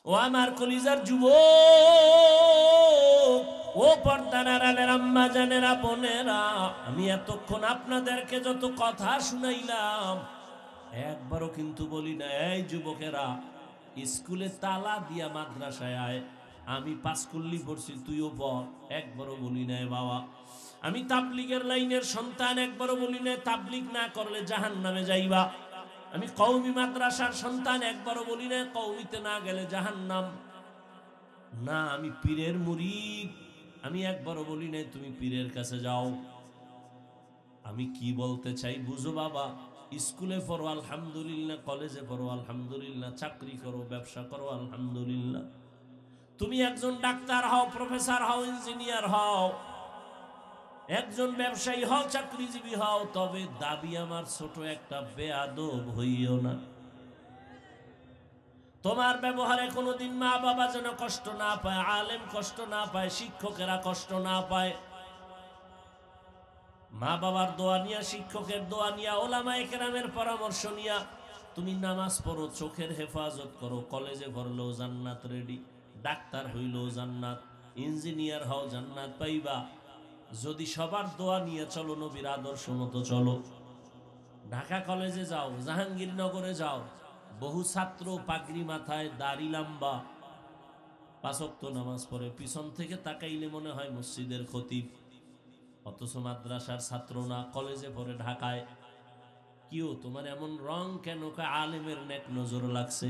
ও আমার কলিজার যুবক, ও পর্দার আড়ালের আম্মা জানেরা, বোনেরা, আমি এতক্ষণ আপনাদেরকে যত কথা শুনাইলাম একবারও কিন্তু বলি না এই যুবকেরা স্কুলে তালা দিয়া মাদ্রাসায় আয়, আমি পাঁচকুল্লি পড়ছি তুইও পড়, একবারও বলি নাই বাবা। আমি তাবলিগের লাইনের সন্তান, একবারও বলি নাই তাবলিগ না করলে জাহান্নামে যাইবা। আমি কওমি মাদ্রাসার সন্তান, একবারও বলি নাই কওমিতে না গেলে জাহান্নাম। না, আমি পীরের মুরিদ, আমি একবারও বলি নাই তুমি পীরের কাছে যাও। আমি কি বলতে চাই বুঝো বাবা, স্কুলে পড়ো আলহামদুলিল্লাহ, কলেজে পড়ো আলহামদুলিল্লাহ, চাকরি করো, ব্যবসা করো আলহামদুলিল্লাহ, তুমি একজন ডাক্তার হও, প্রফেসর হও, ইঞ্জিনিয়ার হও, একজন ব্যবসায়ী হও, চাকরিজীবী হও, তবে দাবি আমার ছোট একটা বেয়াদব হইও না। তোমার ব্যবহারে কোনোদিন মা বাবা যেন কষ্ট না পায়, আলেম কষ্ট না পায়, শিক্ষকেরা কষ্ট না পায়। মা বাবার দোয়া নিয়া, শিক্ষকের দোয়া নিয়া, ওলামায়ে কেরামের পরামর্শ নিয়া তুমি নামাজ পড়ো, চোখের হেফাজত করো, কলেজে পড়লেও জান্নাত রেডি, ডাক্তার হইলেও জান্নাত, ইঞ্জিনিয়ার হও জান্নাত পাইবা। যদি সবার দোয়া নিয়ে চলো, নবীর আদর্শ মতো চলো। ঢাকা কলেজে যাও, জাহাঙ্গীরনগরে যাও, বহু ছাত্র পাগড়ি মাথায়, দাড়ি লম্বা, পাঁচ ওয়াক্ত নামাজ পড়ে, পিছন থেকে তাকাইলে মনে হয় মসজিদের খতিব, অথচ মাদ্রাসার ছাত্র না, কলেজে পড়ে ঢাকায়। কিও তোমার এমন রং কেন? আলেমের নেক নজর লাগছে,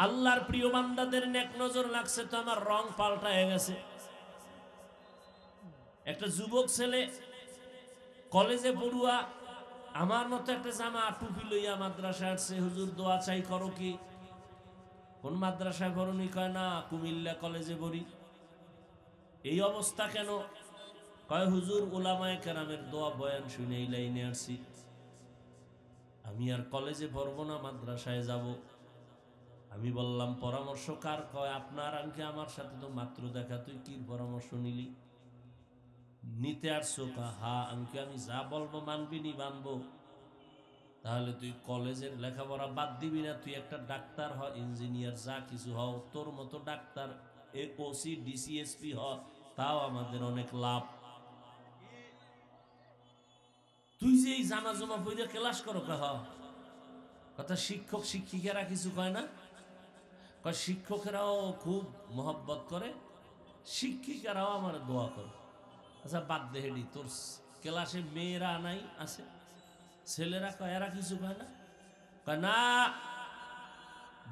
আল্লাহর প্রিয় বান্দাদের নেক নজর লাগছে, তো আমার রং পাল্টায় গেছে। একটা যুবক ছেলে কলেজে পড়ুয়া আমার মতো একটা জামা টুপি লইয়া মাদ্রাসায় আসছে, হুজুর দোয়া চাই, করো কি? কোন মাদ্রাসায় পড়নি? কয় না, কুমিল্লা কলেজে পড়ি। এই অবস্থা কেন? কয় হুজুর ওলামায়ে কেরামের দোয়া বয়ান শুনে এই লাইনে আসছি, আমি আর কলেজে পড়বো না, মাদ্রাসায় যাব। আমি বললাম পরামর্শ কার? কয় আপনার। আমি আমার সাথে তো মাত্র দেখা, তুই কি পরামর্শ নিলি? নিতে আসছো? হা। আমি যা বলবো মানবি নি? মানবো। তাহলে তুই কলেজের লেখাপড়া বাদ দিবি না, তুই একটা ডাক্তার হ, ইঞ্জিনিয়ার, যা কিছু হও, তোর মতো ডাক্তার ওসি ডিসিএসপি হ, তাও আমাদের অনেক লাভ। তুই যে এই জামা জমা পইরে ক্লাস করো, কহ কথা। শিক্ষক শিক্ষিকারা কিছু কয় না? কয় শিক্ষকেরাও খুব মহব্বত করে, শিক্ষিকারাও আমার দোয়া করে। আচ্ছা বাদ দে হেডি, তোর ক্লাসে মেয়েরা নাই আছে, ছেলেরা কয় এরা কিছু কয় না? কয় না,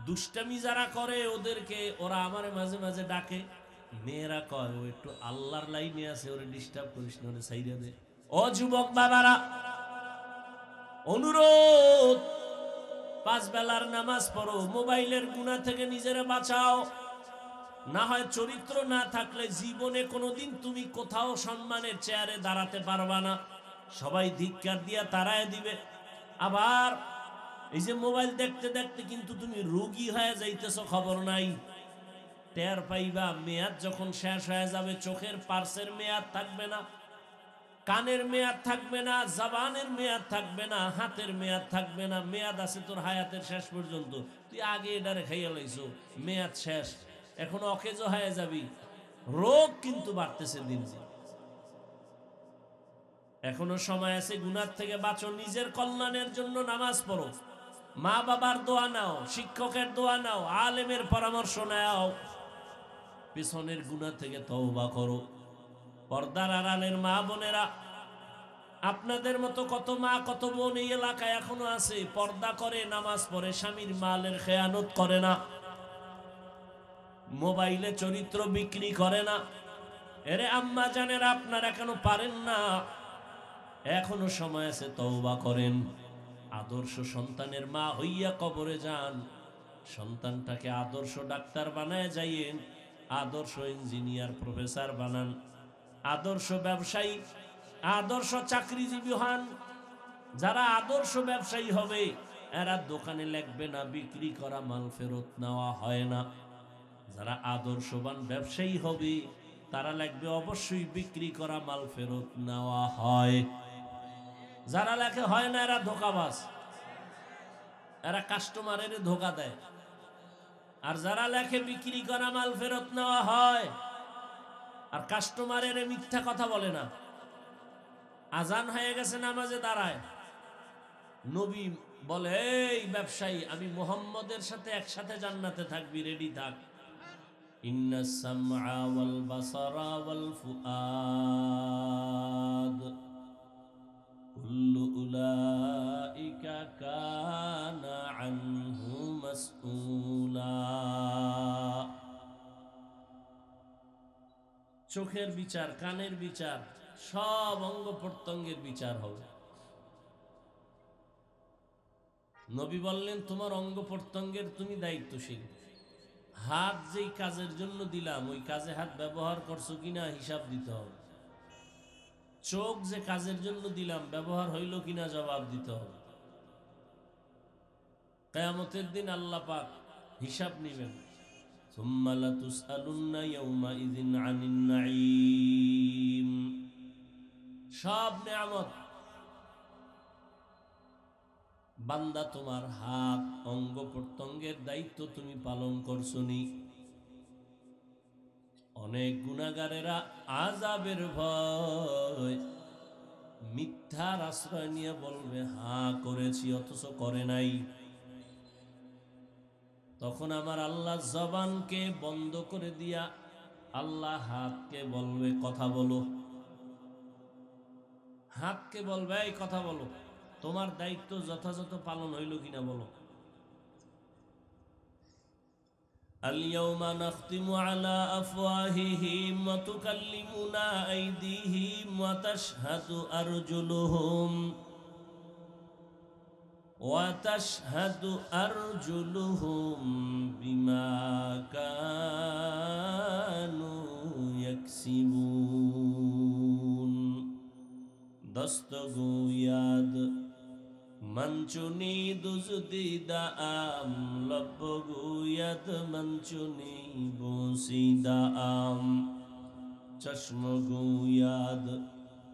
দুষ্টামি যারা করে ওদেরকে ওরা আমার মাঝে মাঝে ডাকে। মেয়েরা কয় ও একটু আল্লাহর লাইনে আছে, ওরে ডিস্টার্ব করিস না, ওরে সাইরা দে। ও যুবক বাবারা, অনুরোধ, পাঁচ বেলার নামাজ পড়ো, মোবাইলের গুনাহ থেকে নিজেরা বাঁচাও। না হয় চরিত্র না থাকলে জীবনে কোনোদিন তুমি কোথাও সম্মানের চেয়ারে দাঁড়াতে পারবা না, সবাই ধিক্কার দিয়া তাড়ায় দিবে। আবার এই যে মোবাইল দেখতে দেখতে কিন্তু তুমি রোগী হয়ে যাইতেছ, খবর নাই। টের পাইবা মেয়াদ যখন শেষ হয়ে যাবে, চোখের পার্সের মেয়াদ থাকবে না, কানের মেয়াদ থাকবে না, জবানের মেয়াদ থাকবে না, হাতের মেয়াদ থাকবে না। মেয়াদ আছে তোর হায়াতের শেষ পর্যন্ত, তুই আগে এটারে খাইয়া লাইছো, মেয়াদ শেষ, এখন অকেজ হয়ে যাবি। রোগ কিন্তু বাড়তেছে দিন দিন। এখনো সময় আছে, গুনার থেকে বাঁচো, নিজের কল্যাণের জন্য নামাজ পড়ো, মা বাবার দোয়া নাও, শিক্ষকের দোয়া নাও, আলেমের পরামর্শ নাও, পিছনের গুনাহ থেকে তওবা করো। পর্দার আড়ালের মা বোনেরা, আপনাদের মতো কত মা কত বোন এই এলাকায় এখনো আছে, পর্দা করে, নামাজ পড়ে, স্বামীর মালের খেয়ানত করে না, মোবাইলে চরিত্র বিক্রি করে না। এরে আম্মা জানেরা, আপনারা কেন পারেন না? এখনো সময় আছে, তওবা করেন। আদর্শ সন্তানের মা হইয়া কবরে যান, সন্তানটাকে আদর্শ ডাক্তার বানায় যাইয়েন, আদর্শ ইঞ্জিনিয়ার প্রফেসর বানান, আদর্শ ব্যবসায়ী, আদর্শ চাকরিজীবী হন। যারা আদর্শ ব্যবসায়ী হবে এরা দোকানে লাগবে না, বিক্রি করা মাল ফেরত নেওয়া হয় না। যারা আদর্শবান ব্যবসায়ী হবে তারা লাগবে অবশ্যই বিক্রি করা মাল ফেরত নেওয়া হয়। যারা লেখে হয় না এরা ধোঁকাবাজ, এরা কাস্টমারের ধোঁকা দেয়। আর যারা লেখে বিক্রি করা মাল ফেরত নেওয়া হয়, আর কাস্টমারের মিথ্যা কথা বলে না। আজান হয়ে গেছে, নামাজে দাঁড়ায়, নবী বলে এই ব্যবসায়ী আমি মুহাম্মদের সাথে একসাথে জান্নাতে থাকবি, রেডি থাক। ইন্নাস সামআ ওয়াল বাসারা ওয়াল ফুআদ কুল্লু উলাইকা কানা আনহু মাসউলা। চোখের বিচার, কানের বিচার, সব অঙ্গ প্রত্যঙ্গের বিচার হবে। নবী বললেন তোমার অঙ্গ প্রত্যঙ্গের তুমি দায়িত্বশীল। হাত যেই কাজের জন্য দিলাম ওই কাজে হাত ব্যবহার করছো কিনা হিসাব দিতে হবে। চোখ যে কাজের জন্য দিলাম ব্যবহার হইল কিনা জবাব দিতে হবে। কিয়ামতের দিন আল্লাহ পাক হিসাব নেবেন। সুম্মা লাতুসআলুন্না ইয়াউমাইযিন আনিন নাঈম। সব নিয়ামত বান্দা, তোমার হাত অঙ্গ প্রত্যঙ্গের দায়িত্ব তুমি পালন করছনি। অনেক গুনাহগারেরা আযাবের ভয় মিথ্যার আশ্রয় নিয়ে বলবে হ্যাঁ করেছি, অথচ করে নাই। তখন আমার আল্লাহ জবানকে বন্ধ করে দিয়া আল্লাহ হাতকে বলবে কথা বলো। হাতকে বলবে এই কথা বলো, তোমার দায়িত্ব যথাযথ পালন হইল কিনা বলো। আল-ইয়াওমা নাখতিমু আলা আফওয়াহিহিম ওয়া তুকাল্লিমুনা আইদিহিম ওয়া তাশহাদু আরজুলুহুম বিমা কানু ইয়াকসিবুন। দস্তগুয়াদ মঞ্চুনি দুজদিদা আম লব্বগুয়াদ মঞ্চুনি বসিদা আম চশমগুয়াদ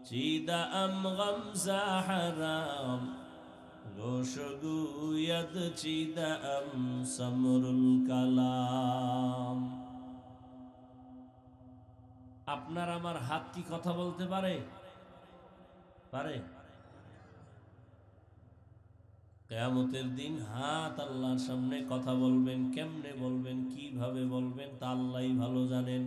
চিদা আম গমজা হারাম গোশগুয়াদ চিদা আম সমরুল কালাম। আপনার আমার হাত কি কথা বলতে পারে? পারে? কিয়ামতের দিন হাত আল্লাহর সামনে কথা বলবেন। কেমনে বলবেন, কিভাবে বলবেন তা আল্লাহই ভালো জানেন।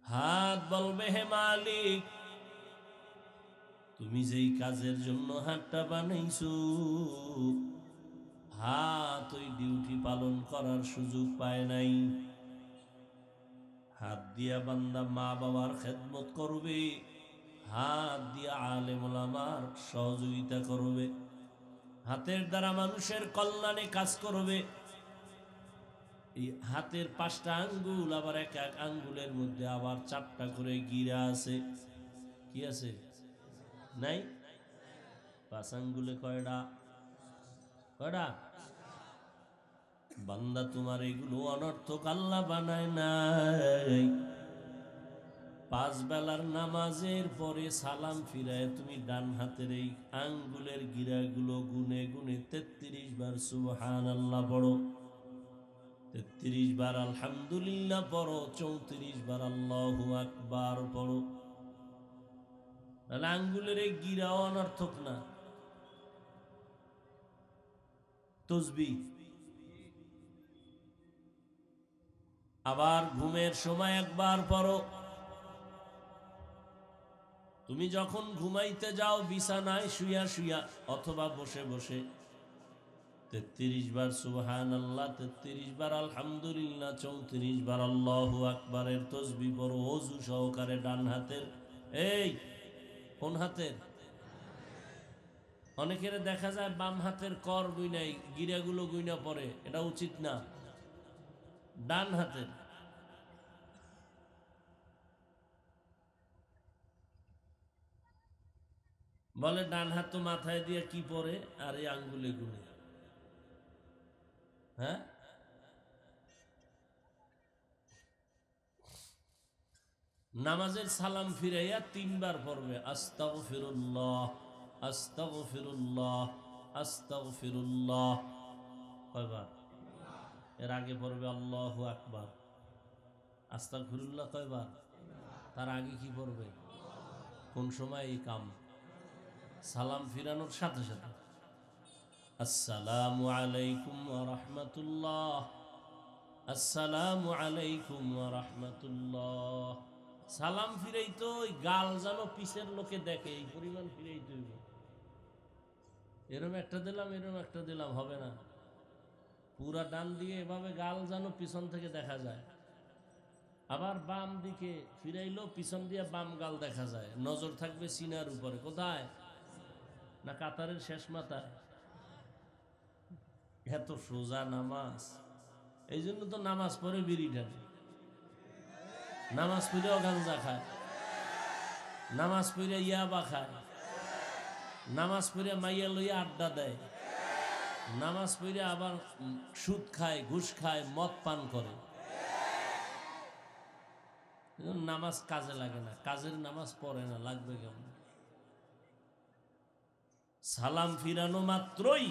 হাত বলবে হে মালিক, তুমি যেই কাজের জন্য হাতটা বানাইছো, হাত ওই ডিউটি পালন করার সুযোগ পায় নাই। হাত দিয়া বান্দা মা বাবার খেদমত করবে, হাত দিয়া আলেম ওলামার সহযোগিতা করবে, হাতের দ্বারা মানুষের কল্যাণে কাজ করবে। এই হাতের 5টা আঙ্গুল, আবার এক এক আঙ্গুলের মধ্যে আবার 4টা করে গিরা আছে। কি আছে? নাই? 5 আঙ্গুলে কয়টা? কয়টা? বান্দা তোমার এগুলো অনর্থক আল্লাহ বানায় নাই। 5 বেলার নামাজের পরে সালাম ফিরায় তুমি ডান হাতের এই আঙ্গুলের গিরাগুলো গুনে গুনে 33 বার সুবহানাল্লাহ পড়ো, 33 বার আলহামদুলিল্লাহ পড়ো, 34 বার আল্লাহু আকবার পড়ো। তাহলে আঙ্গুলের এই গিরাও অনর্থক না। তসবিহ। আবার ঘুমের সময় একবার পড়ো। তুমি যখন ঘুমাইতে যাও বিছানায় শুয়া শুয়া অথবা বসে বসে 33 বার সুবহানাল্লাহ, 33 বার আলহামদুলিল্লাহ, 34 বার আল্লাহু আকবারের তসবিহ পড়ো ওযু সহকারে ডান হাতের। এই কোন হাতের? অনেকের দেখা যায় বাম হাতের কর গুইনাই গিরাগুলো গুইনা পড়ে, এটা উচিত না। ডান হাতের। বলে ডান হাত তো মাথায় দিয়ে কি পরে আর এই আঙ্গুলে গুনে। হ্যাঁ, নামাজের সালাম ফিরাইয়া 3 বার পড়বে আস্তাগফিরুল্লাহ আস্তাগফিরুল্লাহ আস্তাগফিরুল্লাহ। কয়বার? এর আগে পড়বে আল্লাহু আকবার। আস্তাগফিরুল্লাহ কয়বার? তার আগে কি পড়বে? কোন সময় এই কাম? সালাম ফিরানোর সাথে সাথে আসসালামু আলাইকুম ওয়া রাহমাতুল্লাহ, আসসালামু আলাইকুম ওয়া রাহমাতুল্লাহ। সালাম ফিরাই তো ওই গাল যেন পিছের লোকে দেখে এই পরিমাণ ফিরাই তৈব। এরম একটা দিলাম এরম একটা দিলাম হবে না। পুরা ডান দিয়ে এভাবে গাল যেন পিছন থেকে দেখা যায়। আবার বাম দিকে ফিরাইলো পিছন দিয়ে বাম গাল দেখা যায়। নজর থাকবে সিনার উপরে। কোথায়? না কাতারের শেষ মাথায়। এত সোজা নামাজ। এই জন্য তো নামাজ পড়ে বিড়ি টানে, নামাজ পড়েও গাঞ্জা খায়, নামাজ পড়ে ইয়াবা খায়, নামাজ পড়ে মাইয়া লইয়া আড্ডা দেয়, নামাজ পড়ে আবার সুদ খায়, ঘুষ খায়, মদ পান করে। নামাজ কাজে লাগে না, কাজের নামাজ পড়ে না, লাগবে কেমন? সালাম ফিরানো মাত্রই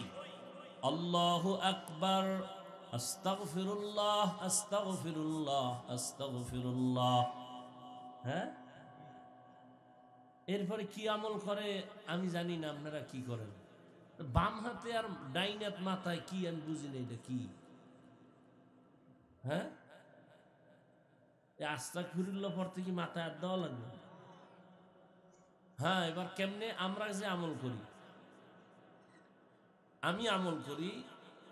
আল্লাহু আকবার, আস্তাগফিরুল্লাহ, আস্তাগফিরুল্লাহ, আস্তাগফিরুল্লাহ। হ্যাঁ, এরপরে কি আমল করে আমি জানি না, আপনারা কি করেন? বাম হাতে আর ডাইন হাত মাথায় কি আমি বুঝি না, এটা কি? হ্যাঁ, আস্তাগফিরুল্লাহ পড়তে কি মাথায় হাত দেওয়া লাগবে? হ্যাঁ, এবার কেমনে আমরা যে আমল করি, আমি আমল করি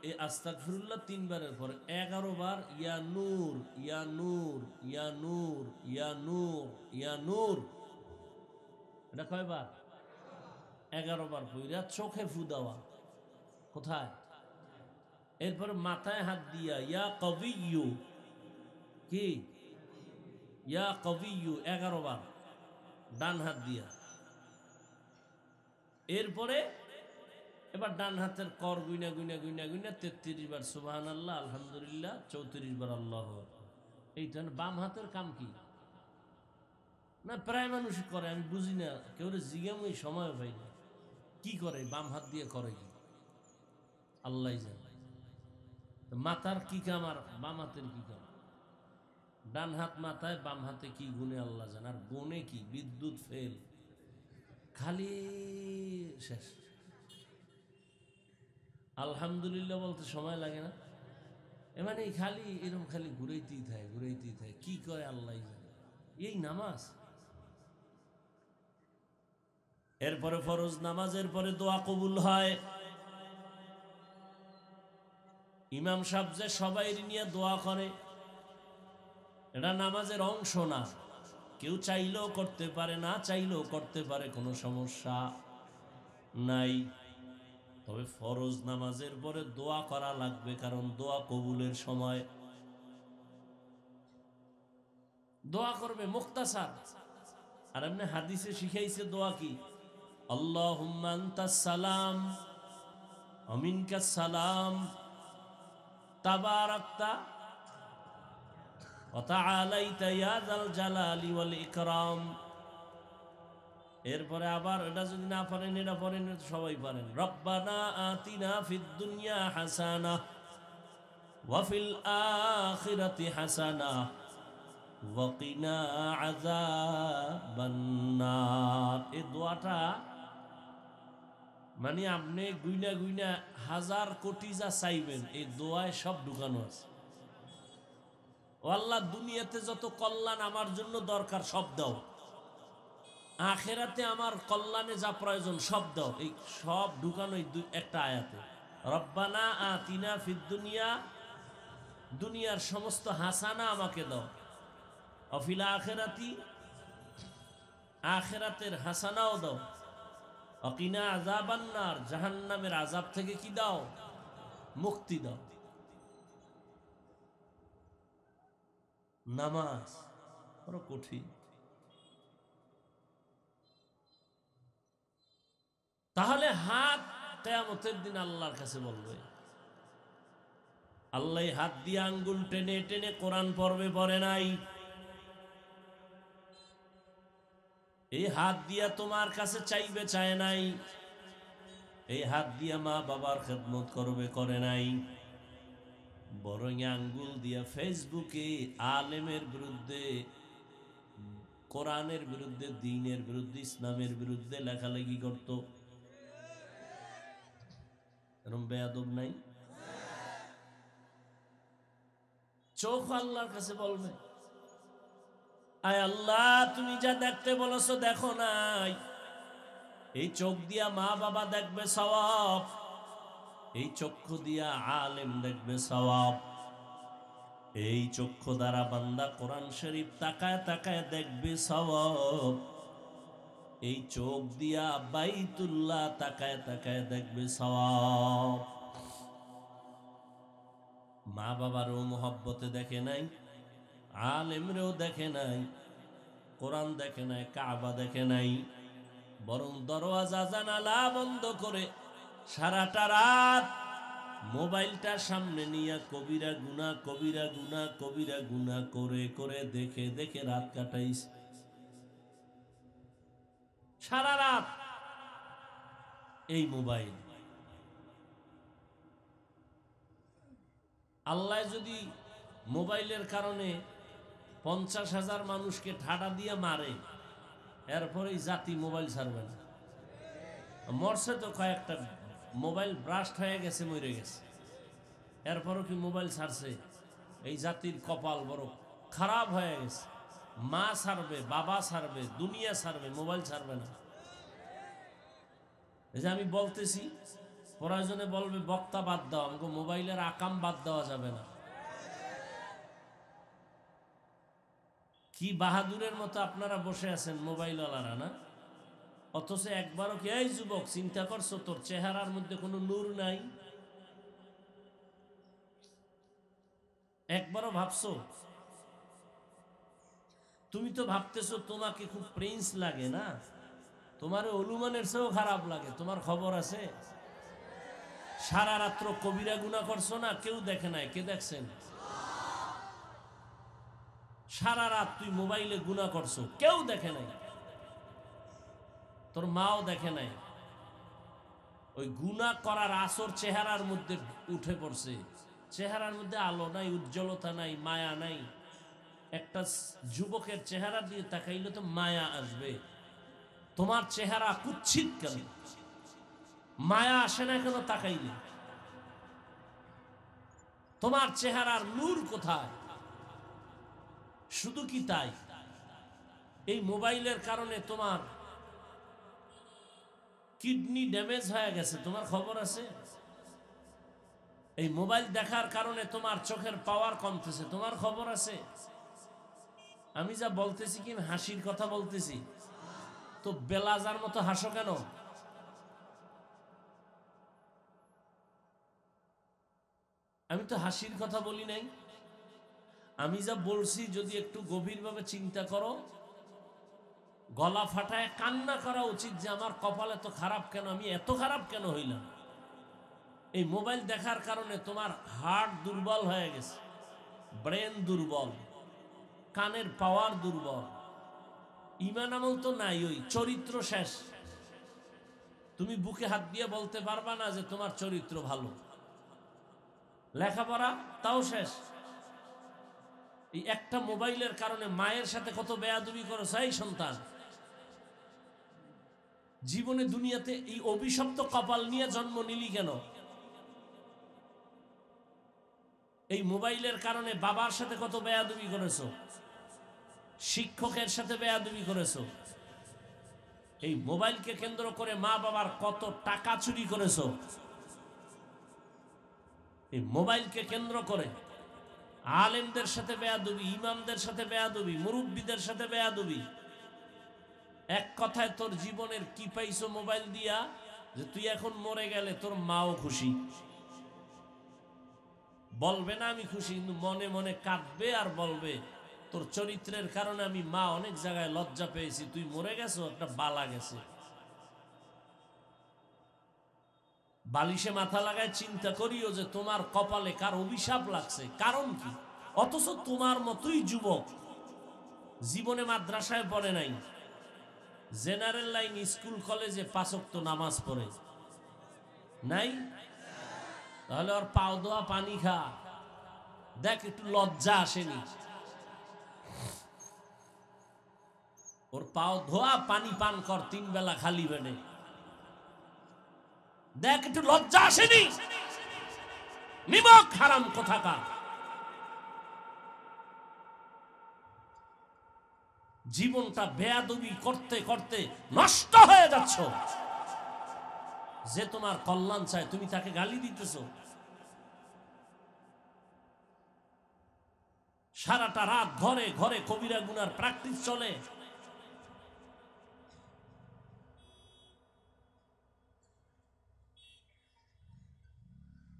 এই আস্তাগফিরুল্লাহ 3 বারের পরে 11 বার ইয়া নূর, ইয়া নূর, ইয়া নূর, ইয়া নূর, ইয়া নূর। এটা কয়বার? 11 বার পইরা চোখে ফু দেওয়া। কোথায়? এরপরে মাথায় হাত দিয়া ইয়া কবিয়্যু, কি? ইয়া কবিয়্যু 11 বার ডান হাত দিয়া। এরপরে এবার ডান হাতের কর গুইনা গুইনা গুইনা গুইনা 33 বার সুবহানাল্লাহ, আলহামদুলিল্লাহ, 34 বার আল্লাহু আকবার। এইটা বাম হাতের কাম কি? না প্রায় মানুষ করে, আমি বুঝি না, কেউ জিজ্ঞামই সময় পাই না। কি করে বাম হাত দিয়ে করে কি? আল্লাহ জানে। মাথার কি কাম আর বাম হাতের কি কাম? ডান হাত মাথায়, বাম হাতে কি গুনে আল্লাহ জানে। আর গুনে কি? বিদ্যুৎ ফেল, খালি শেষ। আলহামদুলিল্লাহ বলতে সময় লাগে না, মানে খালি এরকম খালি ঘুরাইতেই থাকে, ঘুরাইতেই থাকে। কি করে আল্লাহ জানে। এই নামাজ। এরপরে ফরজ নামাজের পরে দোয়া কবুল হয়। ইমাম সাহেব যে সবাই নিয়ে দোয়া করে, এটা নামাজের অংশ না। কেউ চাইলেও করতে পারে, না চাইলেও করতে পারে, কোনো সমস্যা নাই। তবে ফরজ নামাজের পরে দোয়া করা লাগবে, কারণ দোয়া কবুলের সময় দোয়া করবে মুখতাসার। আর এমনি হাদিসে শিখাইছে দোয়া কি? আল্লাহুম্মা আনতাস সালাম ওয়া মিনকাস সালাম তাবারাকতা ওয়া তাআলাইতা ইয়া যাল জালালি ওয়াল ইকরাম। এরপরে আবার এটা যদি না পারেন, এটা পড়েন, সবাই পারেন। রব্বানা আতিনা ফিদ দুনিয়া হাসানাহ ওয়া ফিল আখিরাতি হাসানাহ ওয়া কিনা আযাবান নার। এই দোয়াটা মানে আপনি গুইনা গুইনা হাজার কোটি যা চাইবেন, এই দোয়ায় সব ঢুকানো আছে। ও আল্লাহ, দুনিয়াতে যত কল্যাণ আমার জন্য দরকার সব দাও, আখেরাতে আমার কল্যাণে যা প্রয়োজন সব দাও। এই সব ঢুকানো একটা আয়াতে। রব্বানা আতিনা ফিদ দুনিয়া, দুনিয়ার সমস্ত হাসানা আমাকে দাও, অফিল আখেরাতি, আখেরাতের হাসানাও দাও, অকিনা আযাবান নার, জাহান্নামের আযাব থেকে কি দাও? মুক্তি দাও। নামাজ বড় কঠিন। তাহলে হাত কিয়ামতের দিন আল্লাহর কাছে বলবে। আল্লাহ হাত দিয়ে আঙ্গুল টেনে টেনে কোরআন পড়বে, পড়ে নাই। এই হাত দিয়া তোমার কাছে চাইবে, চায় নাই। এই হাত দিয়া মা বাবার খেদমত করবে, করে নাই। বরং আঙ্গুল দিয়া ফেসবুকে আলেমের বিরুদ্ধে, কোরআনের বিরুদ্ধে, দ্বীনের বিরুদ্ধে, ইসলামের বিরুদ্ধে লেখালেখি করত। এরকম বেয়াদব নাই? চোখ আল্লাহর কাছে বলবে, আয় আল্লাহ, তুমি যা দেখতে বলেছো দেখো নাই। এই চোখ দিয়া মা বাবা দেখবে সওয়াব, এই চক্ষু দিয়া আলেম দেখবে সওয়াব, এই চক্ষু দ্বারা বান্দা কোরআন শরীফ তাকায় তাকায় দেখবে সওয়াব, এই চোখ দিয়া বাইতুল্লাহ তাকায় তাকায় দেখবে সওয়াব। মা বাবারও মোহব্বতে দেখে নাই, আলেমরেও দেখে নাই, কোরআন দেখে নাই, কাবা দেখে নাই, বরং দরওয়াজা জানালা বন্ধ করে সারাটা রাত মোবাইলটা সামনে নিয়ে কবিরা গুনাহ, কবিরা গুনাহ, কবিরা গুনাহ করে করে দেখে দেখে রাত কাটাইস। সারা রাত এই মোবাইল। আল্লাহ যদি মোবাইলের কারণে 50,000 মানুষকে ঠাডা দিয়ে মারে, এরপরে জাতি মোবাইল ছাড়বে না। মরছে তো কয়েকটা, মোবাইল ব্রাস্ট হয়ে গেছে, মরে গেছে, এরপরও কি মোবাইল ছাড়ছে? এই জাতির কপাল বড় খারাপ হয়ে গেছে। মা ছাড়বে, বাবা ছাড়বে, দুনিয়া ছাড়বে, মোবাইল ছাড়বে না। এই যে আমি বলতেছি, প্রয়োজনে বলবে বক্তা বাদ দাও, আমাকে মোবাইলের আকাম বাদ দেওয়া যাবে না। কি বাহাদুরের মতো আপনারা বসে আছেন মোবাইলওয়ালারা, না? অথচ একবারও কি, এই যুবক, চিন্তা করছো তোর চেহারার মধ্যে কোনো নূর নাই? একবারও ভাবছো? তুমি তো ভাবতেছো তোমাকে খুব প্রিন্স লাগে, না? তোমার অনুমানের চেয়েও খারাপ লাগে। তোমার খবর আছে? সারা রাত্র কবিরা গুনাহ করছো না? কেউ দেখে নাই, কে দেখছেন? সারা রাত তুই মোবাইলে গুনাহ করছো, কেউ দেখে নাই, তোর মাও দেখে নাই। ওই গুনাহ করার আসর চেহারার মধ্যে উঠে পড়ছে। চেহারার মধ্যে আলো নাই, উজ্জ্বলতা নাই, মায়া নাই। একটা যুবকের চেহারা দিয়ে তাকাইলে তো মায়া আসবে। তোমার চেহারা কুৎসিত কেন? মায়া আসে না কেন তাকাইলে? তোমার চেহারার নূর কোথায়? শুধু কি তাই, এই মোবাইলের কারণে তোমার কিডনি ড্যামেজ হয়ে গেছে, তোমার খবর আছে? এই মোবাইল দেখার কারণে তোমার চোখের পাওয়ার কমতেছে, তোমার খবর আছে? আমি যা বলতেছি কি হাসির কথা বলতেছি? তো বেলাজার মতো হাসো কেন? আমি তো হাসির কথা বলি নাই। আমি যা বলছি যদি একটু গভীরভাবে চিন্তা করো, গলা ফাটায় কান্না করা উচিত যে আমার কপাল এত খারাপ কেন, আমি এত খারাপ কেন হইলাম। এই মোবাইল দেখার কারণে তোমার হার্ট দুর্বল হয়ে গেছে, ব্রেন দুর্বল, কানের পাওয়ার দুর্বল, ঈমান আমল তো নাই, ওই চরিত্র শেষ। তুমি বুকে হাত দিয়ে বলতে পারবা না যে তোমার চরিত্র ভালো। লেখাপড়া তাও শেষ। এই একটা মোবাইলের কারণে মায়ের সাথে কত বেয়াদবি করেছে এই সন্তান। জীবনে দুনিয়াতে এই অভিশপ্ত কপাল নিয়ে জন্ম নিলি কেন? এই মোবাইলের কারণে বাবার সাথে কত বেয়াদবি করেছো, শিক্ষকের সাথে বেয়াদবি করেছো। এই মোবাইলকে কেন্দ্র করে মা বাবার কত টাকা চুরি করেছো। এই মোবাইলকে কেন্দ্র করে আলেমদের সাথে বেয়াদবি, ইমামদের সাথে বেয়াদবি, মুরব্বীদের সাথে বেয়াদবি। এক কথায় তোর জীবনের কি পাইছো মোবাইল দিয়া, যে তুই এখন মরে গেলে তোর মাও খুশি। বলবে না আমি খুশি, কিন্তু মনে মনে কাঁদবে আর বলবে তোর চরিত্রের কারণে আমি মা অনেক জায়গায় লজ্জা পেয়েছি, তুই মরে গেছো, একটা বালা গেছে। বালিশে মাথা লাগায় চিন্তা করিও যে তোমার কপালে কার অভিশাপ লাগছে, কারণ কি? অথচ তোমার মতোই যুবক জীবনে মাদ্রাসায় পড়ে নাই, জেনারেল লাইন স্কুল কলেজে 5 ওয়াক্ত নামাজ পড়ে নাই, তাহলে ওর পাও দোয়া পানি খা, দেখ একটু লজ্জা আসেনি? ওর পাও ধোয়া, পানি পান কর 3 বেলা খালি পেটে। দেখ একটু লজ্জা আসেনি? নিমক হারাম কোথাকার। জীবনটা বেয়াদবি করতে করতে নষ্ট হয়ে যাচ্ছ। যে তোমার কল্যাণ চায় তুমি তাকে গালি দিতেছ। সারাটা রাত ঘরে ঘরে কবিরা গুনার প্র্যাকটিস চলে।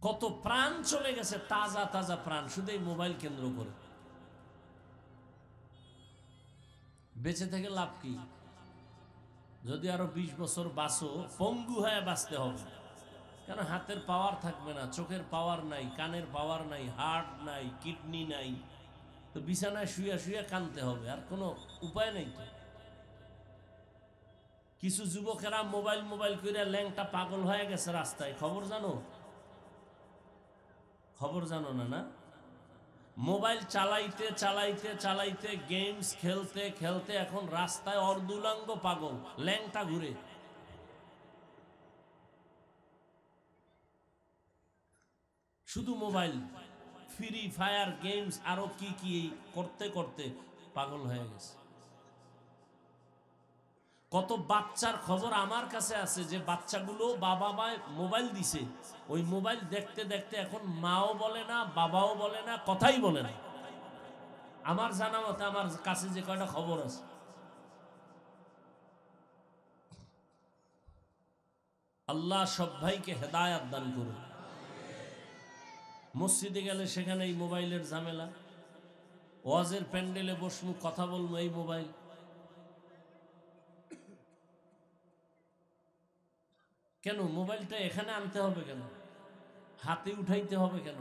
কত প্রাণ চলে গেছে, তাজা তাজা প্রাণ, শুধু এই মোবাইল কেন্দ্র করে। বেঁচে থেকে লাভ কি? যদি আরো 20 বছর বাঁচো, পঙ্গু হয়ে বাঁচতে হবে। কেন? হাতের পাওয়ার থাকবে না, চোখের পাওয়ার নাই, কানের পাওয়ার নাই, হার্ট নাই, কিডনি নাই, তো বিছানায় শুয়ে শুয়ে কানতে হবে, আর কোনো উপায় নেই। তো কিছু যুবকেরা মোবাইল মোবাইল করে ল্যাংটা পাগল হয়ে গেছে রাস্তায়, খবর জানো? খবর জানো না? না, মোবাইল চালাইতে চালাইতে চালাইতে, গেমস খেলতে খেলতে এখন রাস্তায় অর্ধুলাঙ্গ পাগল, ল্যাংটা ঘুরে। শুধু মোবাইল, ফ্রি ফায়ার গেমস, আরো কি কি করতে করতে পাগল হয়ে গেছে। কত বাচ্চার খবর আমার কাছে আছে যে বাচ্চাগুলো বাবা মায় মোবাইল দিছে, ওই মোবাইল দেখতে দেখতে এখন মাও বলে না, বাবাও বলে না, কথাই বলে না। আমার জানা মতে আমার কাছে যে কয়টা খবর আছে। আল্লাহ সব ভাইকে হেদায়াত দান করুন। মসজিদে গেলে সেখানে এই মোবাইলের ঝামেলা, ওয়াজের প্যান্ডেলে বসবো, কথা বলবো, এই মোবাইল। কেন মোবাইলটা এখানে আনতে হবে? কেন হাতে উঠাইতে হবে? কেন?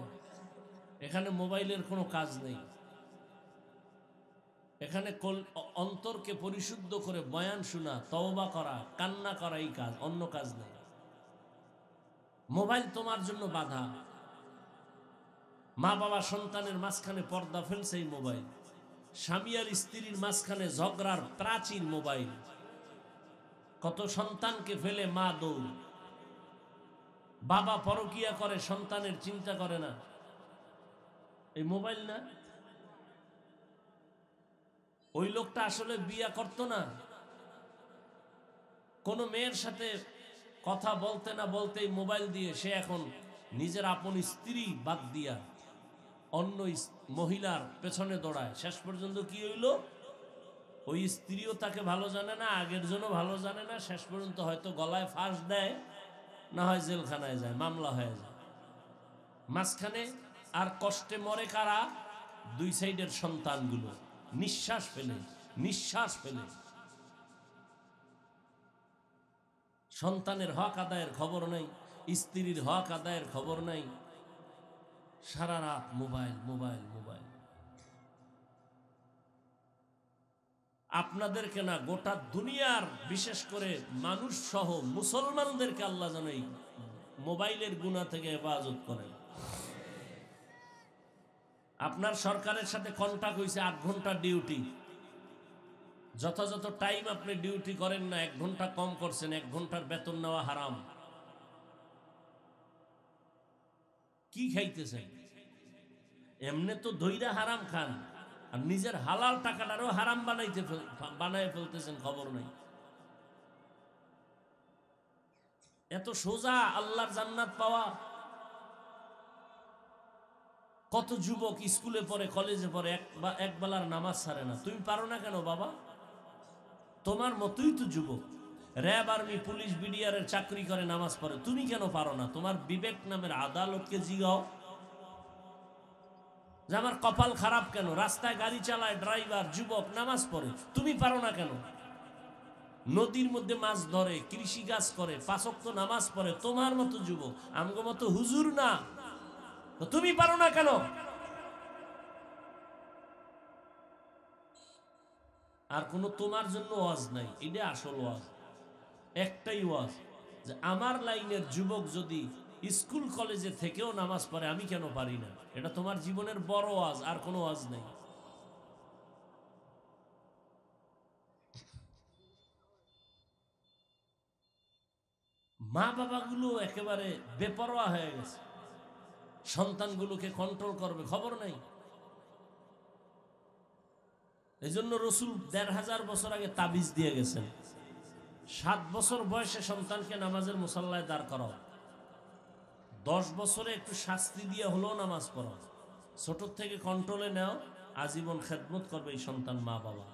এখানে মোবাইলের কোনো কাজ নেই। এখানে অন্তরকে পরিশুদ্ধ করে বয়ান শোনা, তওবা করা, কান্না করা, এই কাজ, অন্য কাজ নেই। মোবাইল তোমার জন্য বাধা। মা বাবা সন্তানের মাঝখানে পর্দা ফেলছে এই মোবাইল। স্বামী আর স্ত্রীর মাঝখানে ঝগড়ার প্রাচীন মোবাইল। কত সন্তানকে ফেলে মা দৌড়। বাবা পরকিয়া করে, সন্তানের চিন্তা করে না, এই মোবাইল না? ওই লোকটা আসলে বিয়া করতো না, কোন মেয়ের সাথে কথা বলতে না বলতেই মোবাইল দিয়ে সে এখন নিজের আপন স্ত্রী বাদ দিয়া অন্য মহিলার পেছনে দৌড়ায়। শেষ পর্যন্ত কি হইল? ওই স্ত্রীও তাকে ভালো জানে না, আগের জন্য ভালো জানে না, শেষ পর্যন্ত হয়তো গলায় ফাঁস দেয়, না হয় জেলখানায় যায়, মামলা হয়ে যায়। মাঝখানে আর কষ্টে মরে কারা? দুই সাইডের সন্তানগুলো নিঃশ্বাস ফেলে, নিঃশ্বাস ফেলে। সন্তানের হক আদায়ের খবর নাই, স্ত্রীর হক আদায়ের খবর নাই, সারা রাত মোবাইল মোবাইল মোবাইল। আপনাদেরকে না, গোটা দুনিয়ার বিশেষ করে মানুষ সহ মুসলমানদেরকে আল্লাহ যেন এই মোবাইলের গুনাহ থেকে হেফাজত করেন। আপনার সরকারের সাথে কন্টাক্ট হয়েছে 8 ঘন্টা ডিউটি, যথাযথ টাইম আপনি ডিউটি করেন না, 1 ঘন্টা কম করছেন, 1 ঘন্টার বেতন নেওয়া হারাম। কি খাইতেছেন? এমনি তো দইরা হারাম খান, আর নিজের হালাল টাকাটারও হারাম বানাই ফেলতেছেন, খবর নাই। এত সোজা আল্লাহর জান্নাত পাওয়া? কত যুবক স্কুলে পড়ে, কলেজে পড়ে, এক বেলার নামাজ ছাড়ে না। তুমি পারো না কেন বাবা? তোমার মতোই তো যুবক র্যাব, আর্মি, পুলিশ, বিডিআরের চাকরি করে, নামাজ পড়ে, তুমি কেন পারো না? তোমার বিবেক নামের আদালতকে জিগাও যে আমার কপাল খারাপ কেন? রাস্তায় গাড়ি চালায় ড্রাইভার, যুবক, নামাজ পড়ে, তুমি পারো না কেন? নদীর মধ্যে মাছ ধরে, কৃষি কাজ করে, 5 ওয়াক্ত নামাজ পড়ে, তোমার মতো যুবক, আমগো মতো হুজুর না, তো তুমি পারো না কেন? আর কোনো তোমার জন্য ওয়াজ নাই, এটা আসল ওয়াজ। একটাই ওয়াজ, যে আমার লাইনের যুবক যদি স্কুল কলেজে থেকেও নামাজ পড়ে, আমি কেন পারি না? এটা তোমার জীবনের বড় ওয়াজ, আর কোনো ওয়াজ নেই। মা বাবাগুলো একেবারে বেপরোয়া হয়ে গেছে, সন্তানগুলোকে কন্ট্রোল করবে খবর নাই। এই জন্য রসুল ১৫০০ বছর আগে তাবিজ দিয়ে গেছেন, ৭ বছর বয়সে সন্তানকে নামাজের মুসাল্লায় দাঁড় করাও, ১০ বছরে একটু শাস্তি দিয়ে হলেও নামাজ পড়াও, ছোট থেকে কন্ট্রোলে নেও, আজীবন খেদমত করবে এই সন্তান মা বাবা।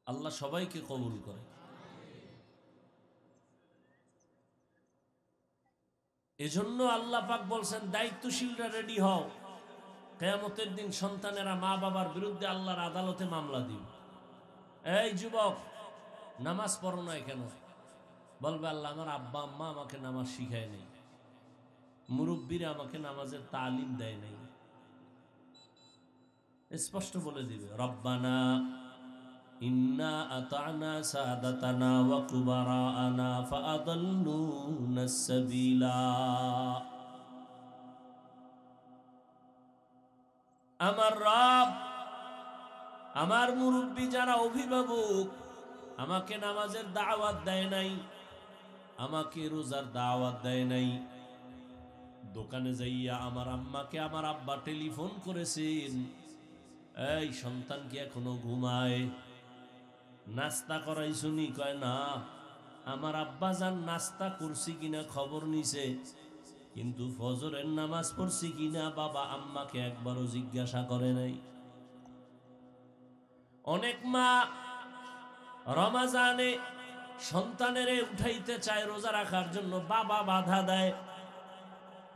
আল্লাহ সবাইকে কবুল করে। এজন্য আল্লাহ পাক বলছেন দায়িত্বশীলরা রেডি হও, কিয়ামতের দিন সন্তানেরা মা বাবার বিরুদ্ধে আল্লাহর আদালতে মামলা দিবে। এই যুবক, নামাজ পড়ো না কেন? বলবে আল্লাহ আমার আব্বা আম্মা আমাকে নামাজ শিখায় নাই, মুরব্বীরা আমাকে নামাজের তালিম দেয় নাই। স্পষ্ট বলে দিবে, রব্বানা ইন্না আতানা সাদাতানা ওয়া কুবারানা ফাআদাল্লুনা সাবিলা। আমার রব, আমার মুরব্বী যারা অভিভাবক আমাকে নামাজের দাওয়াত দেয় নাই, আমাকে রোজার দাওয়াত দেয় নাই, দোকানে যাইয়া আমার আম্মাকে আমার আব্বা টেলিফোন করেছেন, এই সন্তান কি এখনো ঘুমায়, নাস্তা করাইছুনি? কয় না, আমার আব্বা যান নাস্তা করছি কিনা খবর নিছে, কিন্তু ফজরের নামাজ পড়ছি কিনা বাবা আম্মাকে একবারও জিজ্ঞাসা করে নাই। অনেক মা রমাজানে সন্তানেরে উঠাইতে চায় রোজা রাখার জন্য, বাবা বাধা দেয়,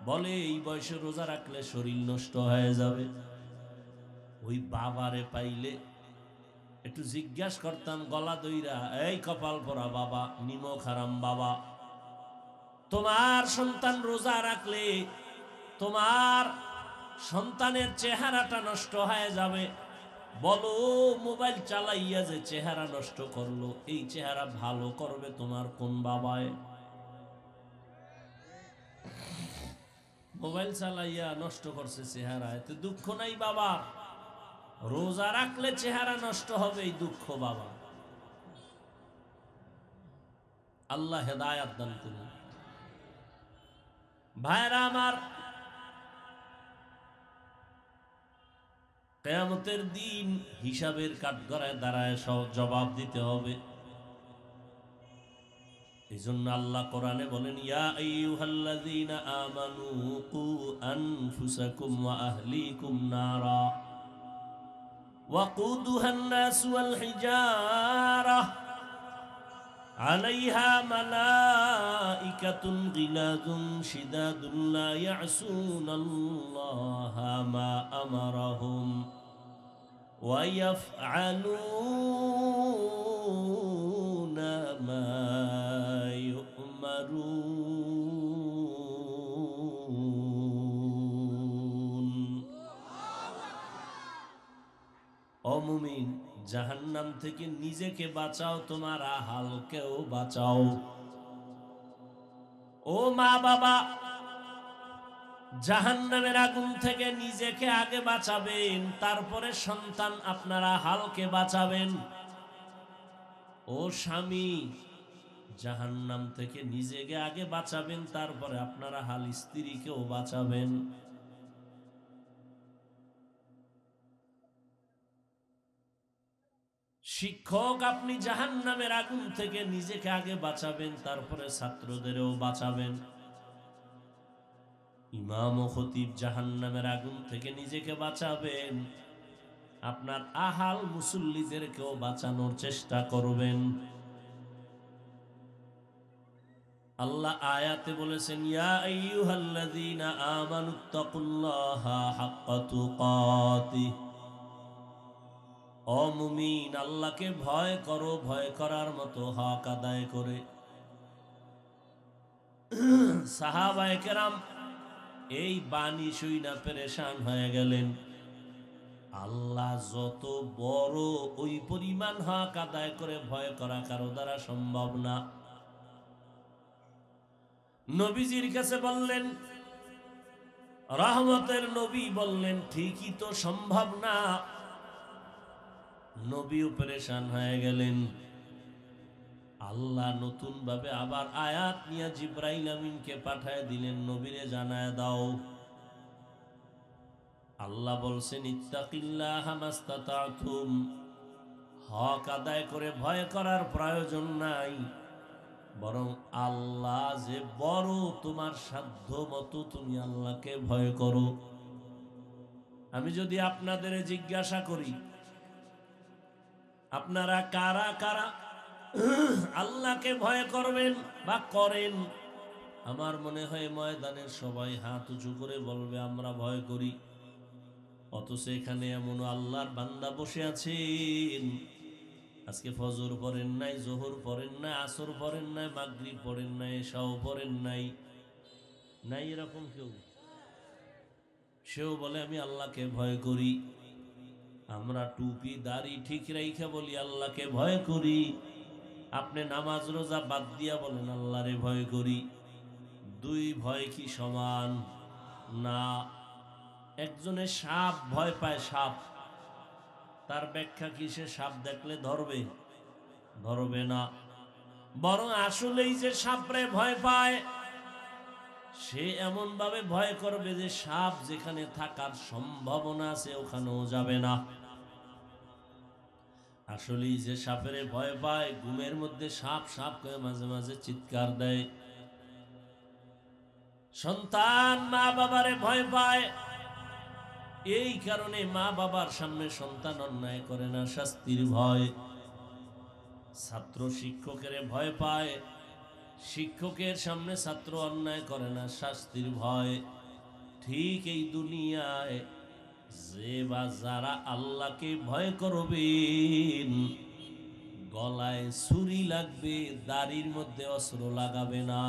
বলে এই বয়সে রোজা রাখলে শরীর নষ্ট হয়ে যাবে। ওই বাবারে পাইলে একটু জিজ্ঞাসা করতাম গলা দইরা, এই কপাল পরা বাবা, নিমক হারাম বাবা, তোমার সন্তান রোজা রাখলে তোমার সন্তানের চেহারাটা নষ্ট হয়ে যাবে, বলো মোবাইল চালাইয়া যে চেহারা নষ্ট করলো, এই চেহারা ভালো করবে তোমার কোন বাবায়? মোবাইল চালাইয়া নষ্ট করছে চেহারা, এতে দুঃখ নাই বাবা? রোজা রাখলে চেহারা নষ্ট হবে, এই দুঃখ বাবা। আল্লাহ হেদায়াত দান করুন। ভাইরা আমার, কিয়ামতের দিন হিসাবের কাঠগড়ায় দাঁড়ায় সব জবাব দিতে হবে। এই জন্য আল্লাহ কোরআনে বলেন, ইয়া আইয়ুহাল্লাযীনা আমানু কু আনফুসাকুম ওয়া আহলিকুম নারা ওয়াকুদুহান নাস ওয়াল হিজারা আলাইহা মালাইকাতুন গিলাযুন শিদাদুন লা ইয়াসুনাল্লাহা মা আমারাহুম ওয়া ইয়াফআলুনা মা ইউমারুন। ও মুমিন, জাহান্নাম থেকে নিজেকে বাঁচাও, তোমার আহালকেও বাঁচাও। ও মা বাবা, জাহান্নামের আগুন থেকে নিজেকে আগে বাঁচাবেন, তারপরে সন্তান আপনারা হালকে বাঁচাবেন। ও স্বামী, জাহান্নাম থেকে নিজেকে আগে বাঁচাবেন, তারপরে আপনারা হাল স্ত্রীকেও বাঁচাবেন। শিক্ষক, আপনি জাহান্নামের আগুন থেকে নিজেকে আগে বাঁচাবেন, তারপরে ছাত্রদেরও বাঁচাবেন। ইমাম ও খতিব জাহান্নামের আগুন থেকে নিজেকে বাঁচাবেন, আপনার আহাল মুসল্লিদেরকেও বাঁচানোর চেষ্টা করবেন। আল্লাহ আয়াতে বলেছেন, ইয়া আইয়ুহাল্লাযীনা আমানুত্তাকুল্লাহা হাক্কা তুকাতিহ। ও মুমিন, আল্লাহকে ভয় করো, ভয় করার মতো হক আদায় করে। সাহাবায়ে কেরাম এই বাণী শুইনা পেরেশান হয়ে গেলেন। আল্লাহ যত বড়, ওই পরিমাণ হক আদায় করে ভয় করা কারো দ্বারা সম্ভব না। নবীজির কাছে বললেন, রহমতের নবী বললেন, ঠিকই তো, সম্ভব না। নবীও পেরেশান হয়ে গেলেন। আল্লাহ নতুন ভাবে আবার আয়াত নিয়ে জিব্রাইল আমিনকে পাঠায় দিলেন, নবীরে জানায় দাও। আল্লাহ বলছেন, ইত্তাকিল্লাহা মাস্তাতাতুম, হক আদায় করে ভয় করার প্রয়োজন নাই, বরং আল্লাহ যে বড়, তোমার সাধ্য মতো তুমি আল্লাহকে ভয় করো। আমি যদি আপনাদের জিজ্ঞাসা করি, আপনারা কারা কারা আল্লাহকে ভয় করবেন বা করেন, আমার মনে হয় ময়দানের সবাই হাত উঁচু করে বলবে আমরা ভয় করি। অথচ এখানে এমন আল্লাহর বান্দা বসে আছেন, আজকে ফজর পড়েন নাই, জোহর পড়েন নাই, আসর পড়েন নাই, মাগরিব পড়েন নাই, এশাও পড়েন নাই, নাই এরকম কেউ? সেও বলে আমি আল্লাহকে ভয় করি। আমরা টুপি দাড়ি ঠিক রাইখা বলি আল্লাহকে ভয় করি। আপনি নামাজ রোজা বাদ দিয়া বলেন আল্লাহরে ভয় করি। দুই ভয় কি সমান? না। একজনের সাপ ভয় পায়, সাপ, তার ব্যাখ্যা কি? সে সাপ দেখলে ধরবে? ধরবে না। বরং আসলেই যে সাপরে ভয় পায়, সে এমন ভাবে ভয় করবে যে সাপ যেখানে থাকার সম্ভাবনা আছে ওখানেও যাবে না। আসলেই যে সাপের ভয় পায়, ঘুমের মধ্যে সাপ সাপ করে মাঝে মাঝে চিৎকার দেয়। সন্তান মা বাবারে ভয় পায়, এই কারণে মা বাবার সামনে সন্তান অন্যায় করে না, শাস্তির ভয়। ছাত্র শিক্ষকের ভয় পায়, শিক্ষকের সামনে ছাত্র অন্যায় করে না, শাস্তির ভয়। ঠিক এই দুনিয়ায় যে বা যারা আল্লাহকে ভয় করবেন, গলায় ছুরি লাগবে, দাড়ির মধ্যে অস্ত্র লাগাবে না।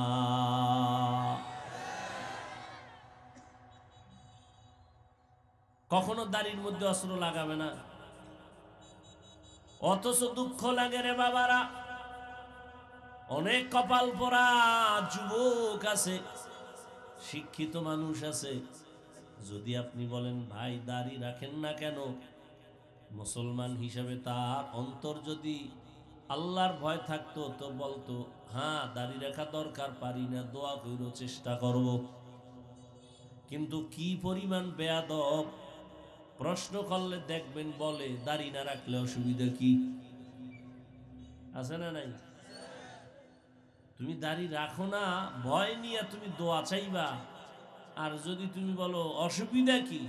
কখনো দাড়ির মধ্যে অস্ত্র লাগাবে না। অথচ দুঃখ লাগে রে বাবারা, অনেক কপাল পোড়া যুবক আছে, শিক্ষিত মানুষ আছে, যদি আপনি বলেন ভাই দাড়ি রাখেন না কেন, মুসলমান হিসাবে তার অন্তর যদি আল্লাহর ভয় থাকতো তো বলতো, হ্যাঁ দাড়ি রাখা দরকার, পারি না, দোয়া কইরো, চেষ্টা করব। কিন্তু কি পরিমাণ বেয়াদব, প্রশ্ন করলে দেখবেন বলে দাড়ি না রাখলে অসুবিধা কি? আছে না নাই? তুমি দাড়ি রাখো না, ভয় নিয়ে তুমি দোয়া চাইবা, আর যদি তুমি বলো অসুবিধা কি,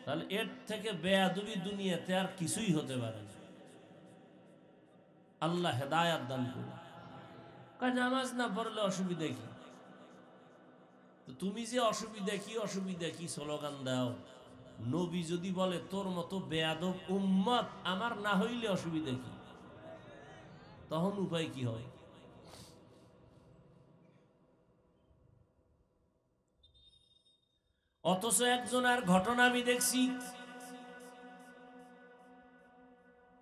তাহলে এর থেকে বেয়াদবি দুনিয়াতে আর কিছুই হতে পারে না। আল্লাহ হেদায়াত দান করুন। নামাজ না পড়লে অসুবিধা কি? তুমি যে অসুবিধা কি অসুবিধা কি স্লোগান দাও, নবী যদি বলে তোর মতো বেয়াদব উম্মত আমার না হইলে অসুবিধা কি, তখন উপায় কি হয়? অথচ একজনের ঘটনা আমি দেখছি,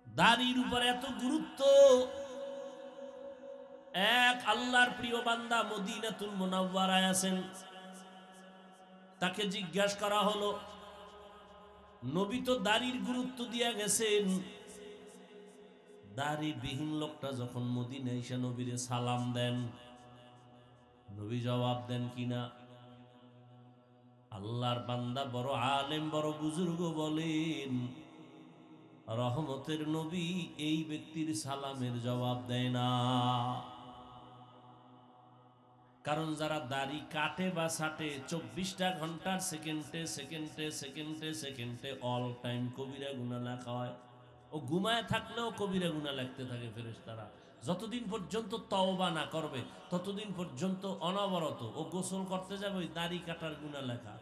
দাড়ির উপর এত গুরুত্ব। এক আল্লাহর প্রিয় বান্দা মদিনাতুল মুনাওয়ারায় আছেন, তাকে জিজ্ঞাসা করা হলো, নবী তো দাড়ির গুরুত্ব দিয়া গেছেন, দাড়ি বিহীন লোকটা যখন মদিনায় এসে নবীরে সালাম দেন, নবী জবাব দেন কিনা? আল্লাহর বান্দা বড় আলেম, বড় বুজুর্গ বলেন, রহমতের নবী এই ব্যক্তির সালামের জবাব দেয় না। কারণ যারা দাড়ি কাটে বা ছাটে 24টা ঘন্টার সেকেন্ডে সেকেন্ডে সেকেন্ডে সেকেন্ডে অল টাইম কবিরা গুনাহ লেখা হয়। ও ঘুমায় থাকলেও কবিরা গুনাহ লিখতে থাকে ফেরেশতারা। যতদিন পর্যন্ত তওবা না করবে ততদিন পর্যন্ত অনবরত ও গোসল করতে যাবে ওই দাড়ি কাটার গুনাহ লেখা।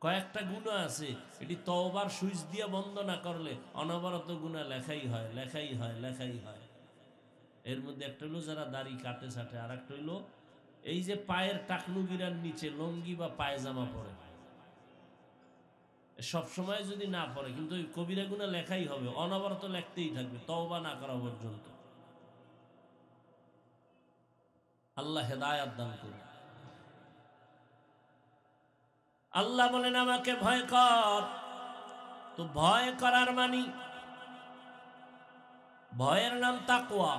কয়েকটা গুনাহ আছে, এটি তওবার সুইচ দিয়ে বন্ধ না করলে অনবরত গুনাহ লেখাই হয়, লেখাই হয়, লেখাই হয়। এর মধ্যে একটা হলো যারা দাড়ি কাটে ছাটে, আর একটা হইলো এই যে পায়ের টাকনু গিরার নিচে লঙ্গি বা পায়জামা পরে, সব সময় যদি না পড়ে কিন্তু ওই কবিরা গুনাহ লেখাই হবে, অনবরত লিখতেই থাকবে তওবা না করা পর্যন্ত। আল্লাহ হেদায়েত দান করুন। আল্লাহ বলেন আমাকে ভয় কর। তো ভয় করার মানি, ভয়ের নাম তাকওয়া।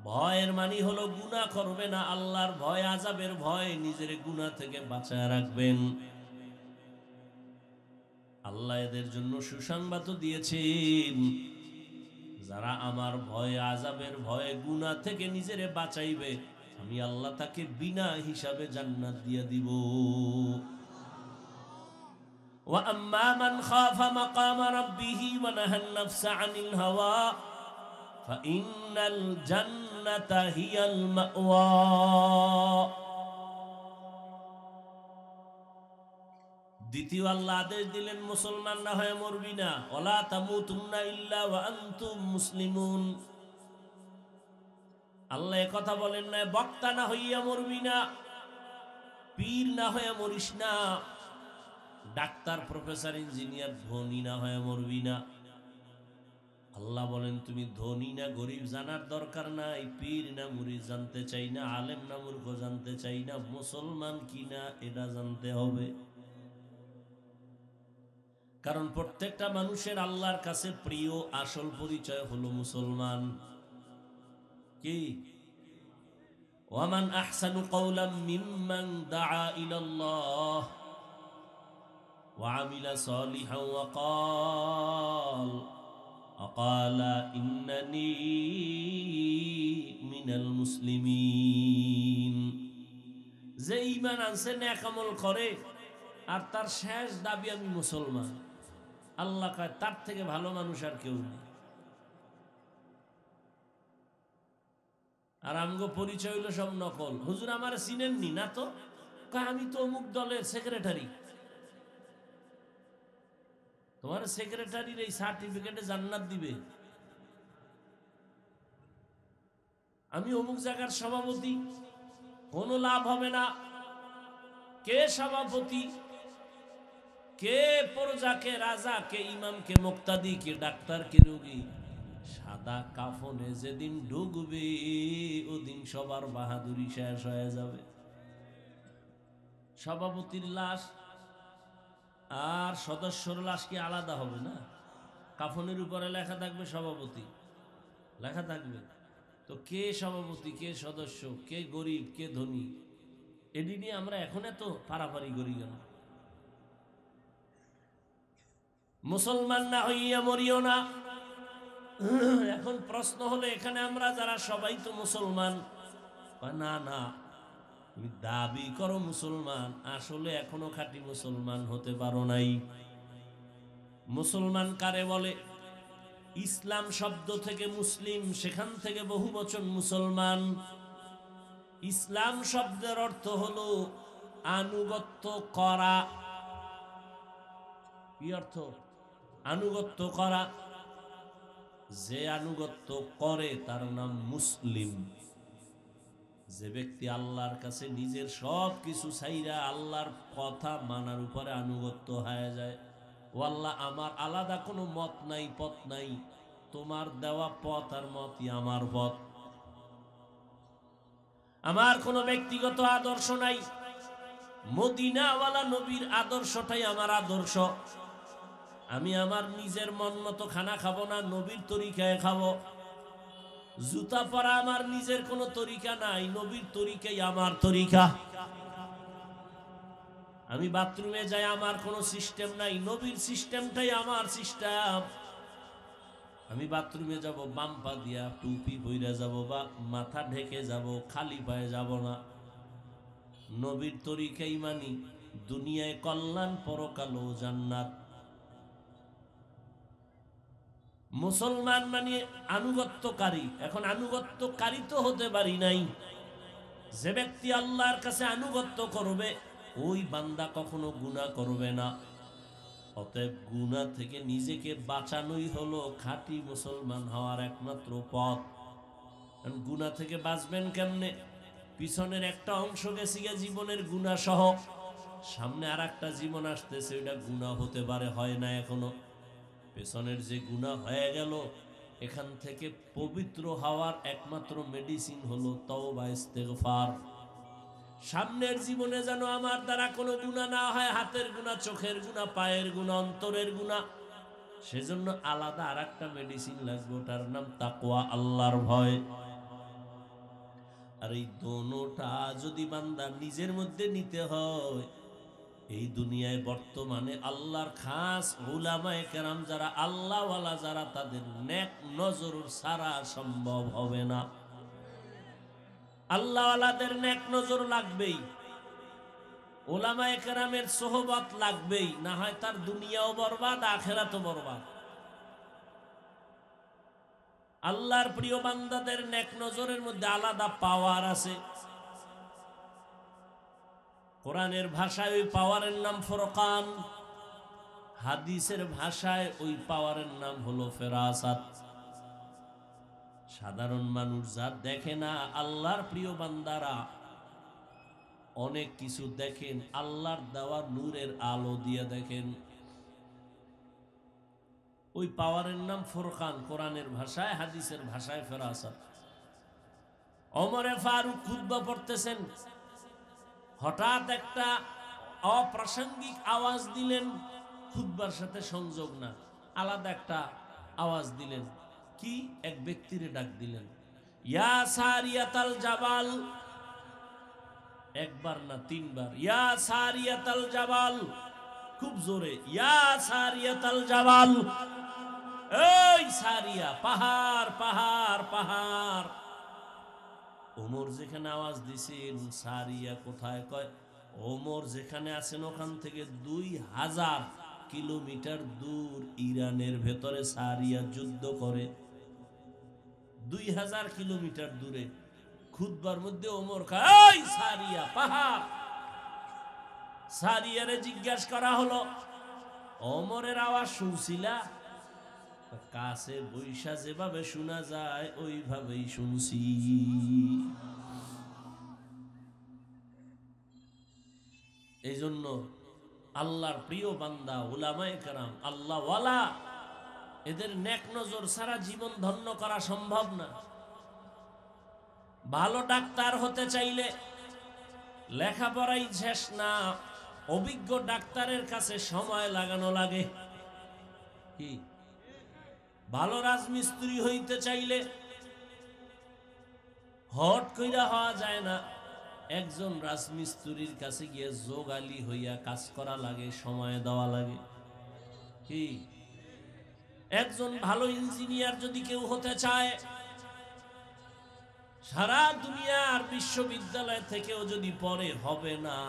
ভয়ের মানি হলো গুনাহ করবে না, আল্লাহর ভয়, আযাবের ভয়, নিজের গুনাহ থেকে বাঁচায় রাখবেন। আল্লাহ এদের জন্য সুসংবাদ দিয়েছেন, যারা আমার ভয়, আযাবের ভয়ে গুনাহ থেকে নিজেরে বাঁচাইবে, আমি আল্লাহ তাকে বিনা হিসাবে জান্নাত দিয়ে দিব। ওয়া আম্মা মান খাফা মাকামা রাব্বিহি ওয়া নাহান নাফসা আনিল হাওয়া ফাইন্নাল জান্নাতা হিয়াল মাওয়া। দ্বিতীয় আল্লাহ আদেশ দিলেন, মুসলমান না হয়ে মরবি না। ওয়ালা তামুতুন্না ইল্লা ওয়া আনতুম মুসলিমুন। আল্লাহ কথা বলেন না বক্তা না হইয়া মরবি না, পীর না হয়ে মরিস না, ডাক্তার, প্রফেসর, ইঞ্জিনিয়ার, ধনী না হয়ে মরবি না। আল্লাহ বলেন তুমি ধনী না গরিব জানার দরকার নাই, পীর না মুরিদ জানতে চাই না, আলেম না মূর্খ জানতে চাই না, মুসলমান কিনা এটা জানতে হবে। কারণ প্রত্যেকটা মানুষের আল্লাহর কাছে প্রিয় আসল পরিচয় হলো মুসলমান। কি? ওয়ামান আহসানু কাওলাম মিম্মান দাআ ইলাল্লাহ ওয়া আমিলা সালিহান ওয়া ক্বালা ইন্নানী মিনাল মুসলিমিন। যে ঈমান আনছে, নেক আমল করে, আর তার শেষ দাবি আমি মুসলমান, আল্লাহ কয় তার থেকে ভালো মানুষ আর কেউ নেই। আর আমগো পরিচয় হইল সব নকল। হুজুর আমার চিনেননি না? তো কয় আমি তো অমুক দলের সেক্রেটারি। তোমার সেক্রেটারির এই সার্টিফিকেটে জান্নাত দিবে? আমি অমুক জায়গার সভাপতি, কোনো লাভ হবে না। কে সভাপতি, কে প্রজা, কে রাজা, কে ইমাম, কে মুক্তাদি, কে ডাক্তার, কে রোগী, সাদা কাফনে যেদিন ঢুকবে ওদিন সবার বাহাদুরি শেষ হয়ে যাবে। সভাপতির লাশ আর সদস্যর লাশ কি আলাদা হবে না? কাফনের উপরে লেখা থাকবে সভাপতি, লেখা থাকবে। তো কে সভাপতি, কে সদস্য, কে গরিব, কে ধনী, এটি নিয়ে আমরা এখন এত পারাপারি করি কেন? মুসলমান না হইয়া মরিও না। এখন প্রশ্ন হলো, এখানে আমরা যারা সবাই তো মুসলমান। না না, তুমি দাবি করো মুসলমান, আসলে এখনো খাঁটি মুসলমান হতে পারো নাই। মুসলমান কারে বলে? ইসলাম শব্দ থেকে মুসলিম, সেখান থেকে বহু বচন মুসলমান। ইসলাম শব্দের অর্থ হলো আনুগত্য করা। কি অর্থ? আনুগত্য করা। যে আনুগত্য করে তার নাম মুসলিম। যে ব্যক্তি আল্লাহর কাছে নিজের সব কিছু ছাইরা আল্লাহর কথা মানার উপরে আনুগত্য হয়ে যায়, ও আল্লাহ আমার আলাদা কোনো মত নাই, পথ নাই, তোমার দেওয়া পথ আর মতই আমার পথ, আমার কোনো ব্যক্তিগত আদর্শ নাই, মদিনাওয়ালা নবীর আদর্শটাই আমার আদর্শ। আমি আমার নিজের মন মতো খানা খাবো না, নবীর তরিকায় খাবো। জুতা পরা আমার নিজের কোনো তরিকা নাই, নবীর তরিকাই আমার তরিকা। আমি বাথরুমে যাই, আমার কোনো সিস্টেম নাই, নবীর সিস্টেমটাই আমার সিস্টেম। আমি বাথরুমে যাব বাম পা দিয়া, টুপি পইরা যাব বা মাথা ঢেকে যাব, খালি পায়ে যাব না। নবীর তরিকাই মানি, দুনিয়ায় কল্যাণ, পরকালেও জান্নাত। মুসলমান মানে আনুগত্যকারী। এখন আনুগত্যকারী তো হতে পারি নাই। যে ব্যক্তি আল্লাহর কাছে আনুগত্য করবে, ওই বান্দা কখনো গুনাহ করবে না। অতএব গুনাহ থেকে নিজেকে বাঁচানোই হলো খাঁটি মুসলমান হওয়ার একমাত্র পথ। গুনাহ থেকে বাঁচবেন কেমনে? পিছনের একটা অংশ গেছে গিয়ে জীবনের গুনাহ সহ, সামনে আর একটা জীবন আসতেছে, ওইটা গুনাহ হতে পারে, হয় না এখনো। পেছনের যে গুনাহ হয়ে গেল, এখান থেকে পবিত্র হওয়ার একমাত্র মেডিসিন হলো তওবা ইস্তেগফার। সামনের জীবনে যেন আমার দ্বারা কোনো গুনাহ না হয়, হাতের গুনাহ, চোখের গুনাহ, পায়ের গুনাহ, অন্তরের গুনাহ, সেজন্য আলাদা আরেকটা মেডিসিন লাগবে, ওটার নাম তাকওয়া, আল্লাহর ভয়। আর এই দোনোটা যদি বান্দা নিজের মধ্যে নিতে হয়, এই দুনিয়ায় বর্তমানে আল্লাহর খাস উলামায়ে কেরাম যারা আল্লাহওয়ালা যারা, তাদের নেক নজর ছাড়া সম্ভব হবে না। আল্লাহওয়ালাদের নেক নজর লাগবেই, উলামায়ে কেরামের সোহবত লাগবেই, না হয় তার দুনিয়াও বরবাদ, আখিরাতও বরবাদ। আল্লাহর প্রিয় বান্দাদের নেক নজরের মধ্যে আলাদা পাওয়ার আছে। কোরআনের ভাষায় ওই পাওয়ারের নাম ফুরকান, হাদিসের ভাষায় ওই পাওয়ারের নাম হলো ফেরাসাত। সাধারণ মানুষ যা দেখে না, আল্লাহর প্রিয় বান্দারা অনেক কিছু দেখেন, আল্লাহর দেওয়া নূরের আলো দিয়ে দেখেন। ওই পাওয়ারের নাম ফুরকান, কোরআনের ভাষায়, হাদিসের ভাষায় ফেরাসাত। ওমরে ফারুক খুতবা পড়তেছেন, হঠাৎ একটা অপ্রাসঙ্গিক আওয়াজ দিলেন, খুতবার সাথে সংযোগ না, আলাদা একটা আওয়াজ দিলেন। কি? এক ব্যক্তিরে ডাক দিলেন, ইয়া সারিয়াতাল জাবাল। একবার না, তিনবার, ইয়া সারিয়াতাল জাবাল, খুব জোরে, ইয়া সারিয়াতাল জাবাল, এই সারিয়া, পাহাড় পাহাড় পাহাড়। ওমর যেখানে আওয়াজ দিছেন, সারিয়া কোথায়? কয় ওমর যেখানে আছেন ওখান থেকে 2000 কিলোমিটার দূর ইরানের ভেতরে সারিয়া যুদ্ধ করে। 2000 কিলোমিটার দূরে খুতবার মধ্যে ওমর কয়, এই সারিয়া, পাহাড়। সারিয়ারে জিজ্ঞাসা করা হলো, ওমরের আওয়াজ শুনছিলা? কাছে বৈশা যেভাবে শোনা যায় ওইভাবেই শুনছি। এই জন্য আল্লাহর প্রিয় বান্দা উলামায়ে কেরাম, আল্লাহ ওয়ালা, এদের নেক নজর সারা জীবন ধন্য করা সম্ভব না। ভালো ডাক্তার হতে চাইলে লেখাপড়াই শেষ না, অভিজ্ঞ ডাক্তারের কাছে সময় লাগানো লাগে। কি? ভালো রাজমিস্ত্রি হইতে চাইলে হট কইরা হওয়া যায় না, একজন রাজমিস্ত্রির কাছে গিয়ে যোগালি হইয়া কাজ করা লাগে, সময় দেওয়া লাগে। কি? একজন ভালো ইঞ্জিনিয়ার যদি কেউ হতে চায়, সারা দুনিয়ার বিশ্ববিদ্যালয় থেকেও যদি পড়ে হবে না,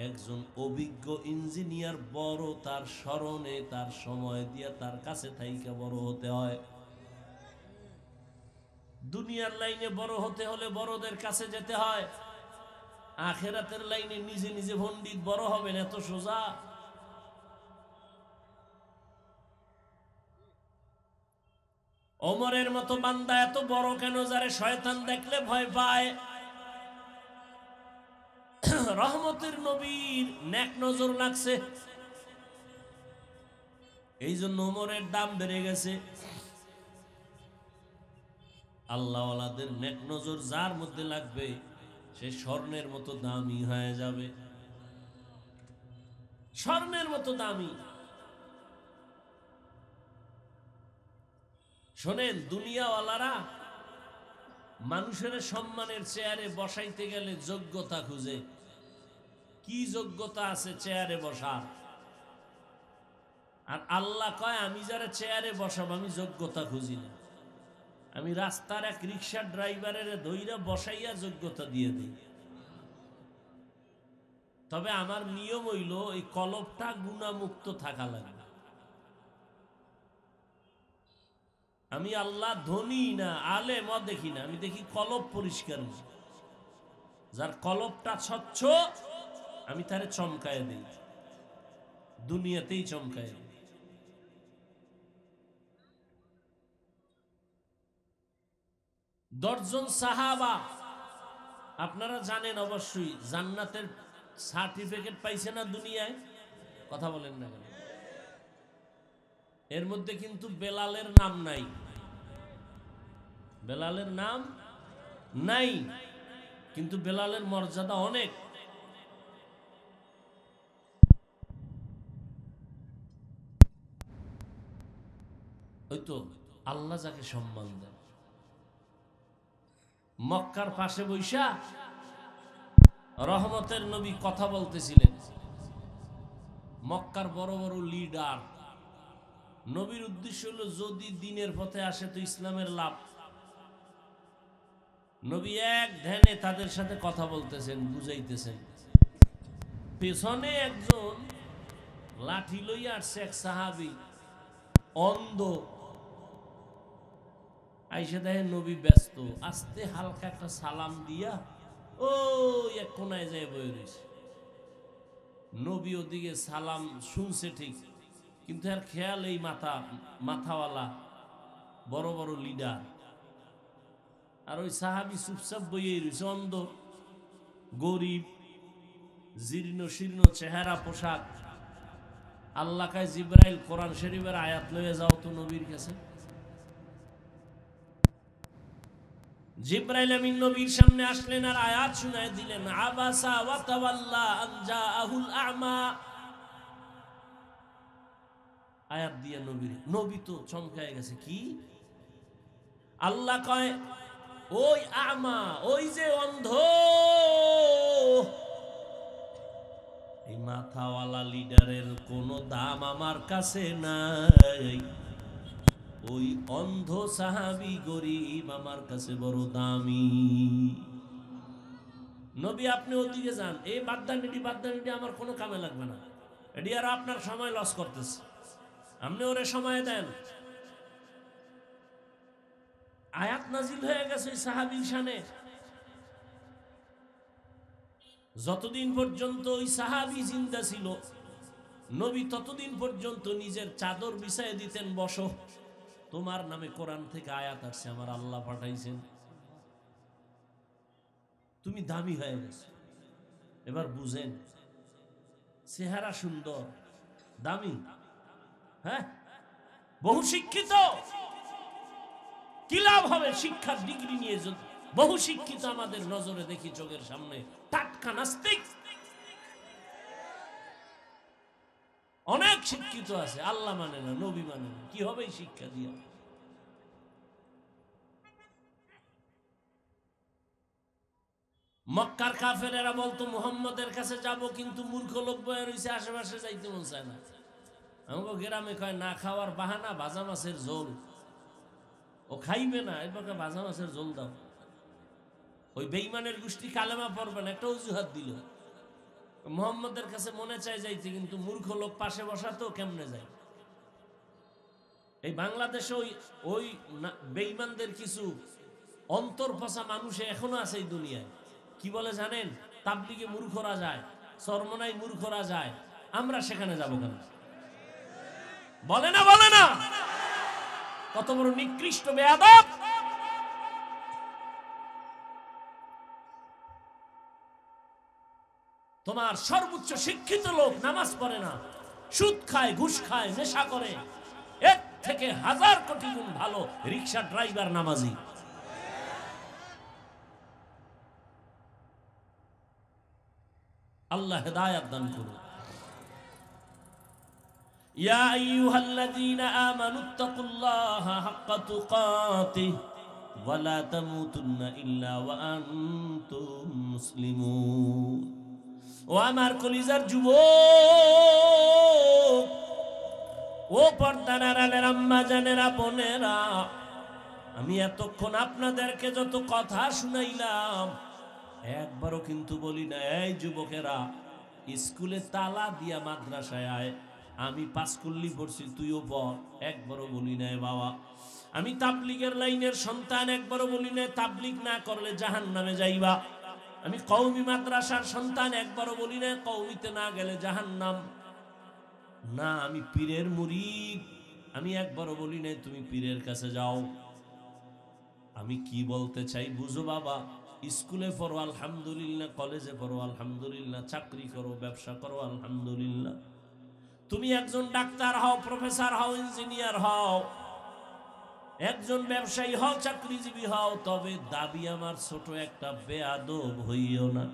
একজন অভিজ্ঞ ইঞ্জিনিয়ার বড়, তার স্মরণে তার সময় দিয়ে তার কাছে থাইকা বড় হতে হয়। দুনিয়ার লাইনে বড় হতে হলে বড়দের কাছে যেতে হয়, আখিরাতের লাইনে নিজে নিজে পণ্ডিত বড় হবেন, এত সোজা? ওমরের মতো বান্দা এত বড় কেন, যারে শয়তান দেখলে ভয় পায়? রহমতের নবীর নেক নজর লাগছে, এই জন্য ওমরের দাম বেড়ে গেছে। আল্লাহওয়ালাদের নেক নজর যার মধ্যে লাগবে, সে স্বর্ণের মতো দামি হয়ে যাবে, স্বর্ণের মতো দামি। শোনেন, দুনিয়াওয়ালারা মানুষের সম্মানের চেয়ারে বসাইতে গেলে যোগ্যতা খুঁজে। কি যোগ্যতা আছে চেয়ারে বসার? আর আল্লাহ কয়, আমি যারা চেয়ারে বসাবো আমি যোগ্যতা খুঁজি না, আমি রাস্তার এক রিক্সা ড্রাইভারের ধইরা বসাইয়া যোগ্যতা দিয়ে দিই। তবে আমার নিয়ম হইল এই কলবটা গুণামুক্ত থাকা লাগবে। আমি আল্লাহ ধনী না, আলেম দেখি না, আমি দেখি কলব পরিষ্কার। যার কলবটা স্বচ্ছ আমি তারে চমকায় দিই, দুনিয়াতেই চমকায় দিই। 10 জন সাহাবা, আপনারা জানেন অবশ্যই, জান্নাতের সার্টিফিকেট পাইছে না দুনিয়ায়? কথা বলেন না কেন? এর মধ্যে কিন্তু বেলালের নাম নাই। বেলালের নাম নাই, কিন্তু বেলালের মর্যাদা অনেক। ওই তো আল্লাহ যাকে সম্মান দেন। মক্কার পাশে বৈশা রহমতের নবী কথা বলতেছিলেন। মক্কার বড় বড় লিডার, নবীর উদ্দেশ্য হলো যদি দিনের পথে আসে তো ইসলামের লাভ। নবী এক ধ্যানে তাদের সাথে কথা বলতেছেন, বুঝাইতেছেন। পেছনে একজন লাঠি লইয়া আসছে, এক সাহাবী অন্ধ। আইসা দেখেন নবী ব্যস্ত, আস্তে হালকা একটা সালাম দিয়া ওই এক কোনায় যায় বয়ে রয়েছে। নবী ওদিকে সালাম শুনছে ঠিক, কিন্তু আর খেয়াল এই মাথাওয়ালা বড় বড় লিডার, আর ওই সাহাবি চুপচাপ বইয়ে রয়েছে, অন্ধ, গরিব, জীর্ণ শীর্ণ চেহারা, পোশাক। আল্লাহ কায় জিব্রাইল কোরআন শরীফের আয়াত লয়ে যাও তো নবীর কাছে। জিব্রাইল আমিন নবীর সামনে আসলেন আর আয়াত শুনায় দিলেন, আবাসা ওয়া তাওয়াল্লা আন জাআহুল আ'মা। আয়াত দিয়ে নবী তো চমকায় গেছে। কি আল্লাহ কয়, ওই আমা, ওই যে অন্ধ, এই মাথাওয়ালা লিডারের কোনো দাম আমার কাছে নাই। ওই অন্ধ সাহাবী গরিব আমার কাছে বড় দামি। নবী আপনি ওদিকে যান, এই বাদ্দানিটি আমার কোনো কামে লাগবে না, এটি আর আপনার সময় লস করতেছে, আপনি ওরে সময় দেন। আয়াত নাজিল হয়ে গেছে ওই সাহাবীর শানে। যতদিন পর্যন্ত ওই সাহাবী জিন্দা ছিল, নবী ততদিন পর্যন্ত নিজের চাদর বিছায় দিতেন, বসো, তোমার নামে কোরআন থেকে আয়াত আসছে, আমার আল্লাহ পাঠাইছেন, তুমি দামি হয়ে গেছো। এবার বুঝেন, চেহারা সুন্দর, দামি, হ্যাঁ, বহু শিক্ষিত, কি লাভ হবে শিক্ষার ডিগ্রি নিয়ে? বহু শিক্ষিত আমাদের নজরে দেখি, চোখের সামনে টাটকা নাস্তিক। অনেক শিক্ষিত আছে, আল্লাহ মানে না, নবী মানে না, কি হবে শিক্ষা দিয়া? মক্কার কাফেরেরা বলতো মুহাম্মদের কাছে যাব, কিন্তু মূর্খ লোক বয়ে রয়েছে, আশেপাশে যাইতে মন চায় না। আমাকে গ্রামে কয় না খাওয়ার বাহানা, ভাজা মাছের ঝোল, ও খাইবে না, এবার ভাজা মাছের ঝোল দাও। ওই বেঈমানের গোষ্ঠী কালেমা পড়বে না, একটা অজুহাত দিল। মুহাম্মদের কাছে মনে চাই যাইতে, কিন্তু মূর্খ লোক পাশে বসাতো, কেমনে যায়? এই বাংলাদেশে ওই বেঈমানদের কিছু অন্তর্পচা মানুষ এখনো আছে এই দুনিয়ায়। কি বলে জানেন? তাবলিগে মূর্খরা যায়, চরমনাই মূর্খরা যায়, আমরা সেখানে যাব কেন? বলে না, বলে না? কত বড় নিকৃষ্ট বেয়াদব! তোমার সর্বোচ্চ শিক্ষিত লোক নামাজ পড়ে না, সুদ খায়, ঘুষ খায়, নেশা করে, এর থেকে হাজার কোটি গুণ ভালো রিকশা ড্রাইভার নামাজি। আল্লাহ হেদায়েত দান করুন। ইয়া আইয়ুহাল্লাযীনা আমানুত্তাকুল্লাহা হাক্কা তুকাতিহি ওয়া লা তামুতুন্না ইল্লা ওয়া আনতুম মুসলিমুন। ও আমার কলিজার যুবক, ও পর্দার আড়ালের আম্মা জানেরা, বোনেরা, আমি এতক্ষণ আপনাদেরকে যত কথা শুনাইলাম, একবারও কিন্তু বলি না, এই যুবকেরা স্কুলে তালা দিয়া মাদ্রাসায় আয়, আমি পাঁচকুল্লি পড়ছি, তুইও পড়, একবারও বলি নাই বাবা। আমি তাবলিগের লাইনের সন্তান, একবারও বলি নাই তাবলিগ না করলে জাহান্নামে যাইবা। আমি কওমি মাদ্রাসার সন্তান, একবারও বলি নাই কওমিতে না গেলে জাহান্নাম। না, আমি পীরের মুরিদ, আমি একবারও বলি নাই তুমি পীরের কাছে যাও। আমি কি বলতে চাই বুঝো বাবা? স্কুলে পড়ো আলহামদুলিল্লাহ, কলেজে পড়ো আলহামদুলিল্লাহ, চাকরি করো, ব্যবসা করো আলহামদুলিল্লাহ, তুমি একজন ডাক্তার হও, প্রফেসর হও, ইঞ্জিনিয়ার হও, একজন ব্যবসায়ী হও, চাকরিজীবী হও, তবে দাবি আমার ছোট একটা বেয়াদব হইও না।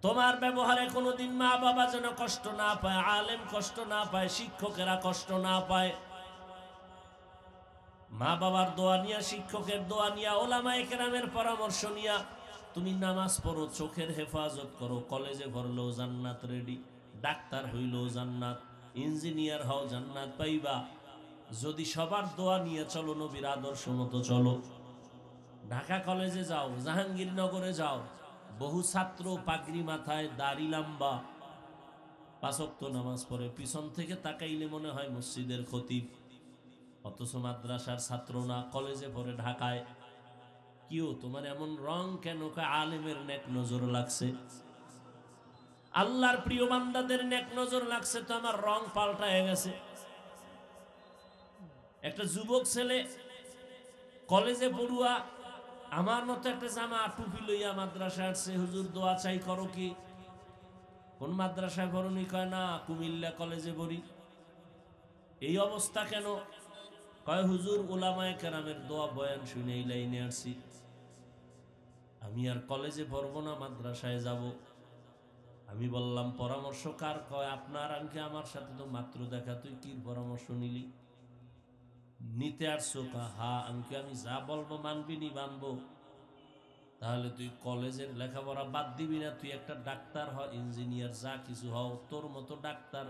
তোমার ব্যবহারে কোনোদিন মা বাবা যেন কষ্ট না পায়, আলেম কষ্ট না পায়, শিক্ষকেরা কষ্ট না পায়। মা বাবার দোয়া নিয়া, শিক্ষকের দোয়া নিয়া, ওলামায়ে কেরামের পরামর্শ নিয়া তুমি নামাজ পড়ো, চোখের হেফাজত করো। কলেজে পড়লেও জান্নাত রেডি, ডাক্তার হইলেও জান্নাত, ইঞ্জিনিয়ার হও জান্নাত পাইবা। যদি সবার দোয়া নিয়ে চলো, নবীর আদর্শ মতো চলো। ঢাকা কলেজে যাও, জাহাঙ্গীরনগরে যাও, বহু ছাত্র পাগড়ি মাথায়, দাড়ি লম্বা, 5 ওয়াক্ত নামাজ পড়ে, পিছন থেকে তাকাইলে মনে হয় মসজিদের খতিব, অথচ মাদ্রাসার ছাত্র না, কলেজে পড়ে ঢাকায়। কিও তোমার এমন রং কেন? আলেমের নেক নজর লাগছে, আল্লাহর প্রিয় বান্দাদের নেক নজর লাগছে, তো আমার রং পাল্টায় গেছে। একটা যুবক ছেলে কলেজে পড়ুয়া, আমার মতো একটা জামা টুপি লইয়া মাদ্রাসায় আসছে, হুজুর দোয়া চাই, করো কি? কোন মাদ্রাসায় পড়নি? কয় না, কুমিল্লা কলেজে পড়ি। এই অবস্থা কেন? কয় হুজুর ওলামায়ে কেরামের দোয়া বয়ান শুনে এই লাইনে আসছি, আমি আর কলেজে পড়বো না, মাদ্রাসায় যাব। আমি বললাম পরামর্শ কার? কয় আপনার। আনকে আমার সাথে তো মাত্র দেখা, তুই কি পরামর্শ নিলি? নিতে আসছো? হা। আনকে আমি যা বলবো মানবি নি? মানবো। তাহলে তুই কলেজের লেখাপড়া বাদ দিবি না, তুই একটা ডাক্তার হ, ইঞ্জিনিয়ার, যা কিছু হও, তোর মতো ডাক্তার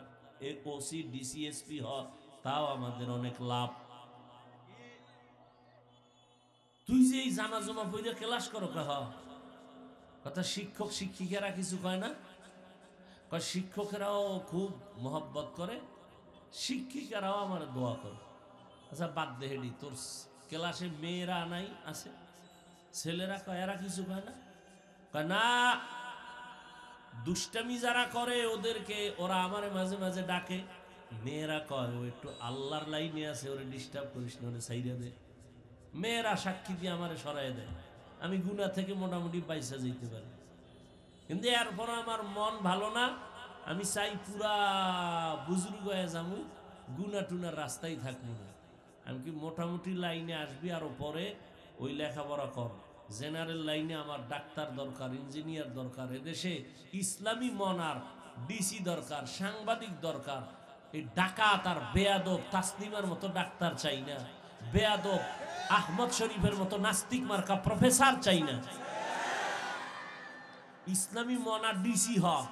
ওসি ডিসিএসপি হ, তাও আমাদের অনেক লাভ। তুই যে এই জামা জমা পইরে ক্লাস করো, কহ কথা। শিক্ষক শিক্ষিকারা কিছু কয় না? কয় শিক্ষকেরাও খুব মহব্বত করে, শিক্ষিকারাও আমার দোয়া করে। আচ্ছা বাদ দে হেডি, তোর ক্লাসে মেয়েরা নাই আছে, ছেলেরা কয় এরা কিছু কয় না? কয় না, দুষ্টামি যারা করে ওদেরকে ওরা আমার মাঝে মাঝে ডাকে। মেয়েরা কয় ও একটু আল্লাহর লাইনে আছে, ওরে ডিস্টার্ব করিস না, ওরে সাইরা দে। মেয়েরা সাক্ষী দিয়ে আমারে সরাই দেয়, আমি গুনাহ থেকে মোটামুটি পয়সা যেতে পারি। কিন্তু এরপর আমার মন ভালো না, আমি চাই পুরা বুজুর্গ হয়ে যাবো, গুনা টুনার রাস্তায় থাকবো না। আমি কি মোটামুটি লাইনে আসবি, আরো পরে ওই লেখাপড়া কর। জেনারেল লাইনে আমার ডাক্তার দরকার, ইঞ্জিনিয়ার দরকার, এদেশে ইসলামী মন আর ডিসি দরকার, সাংবাদিক দরকার। এই ডাকাত আর বেয়াদব তাসলিমার মতো ডাক্তার চাই না, বেয়াদব আহমদ শরীফের মতো নাস্তিক মার্কা প্রফেসর চাই না। ইসলামী মন আর ডিসি হক,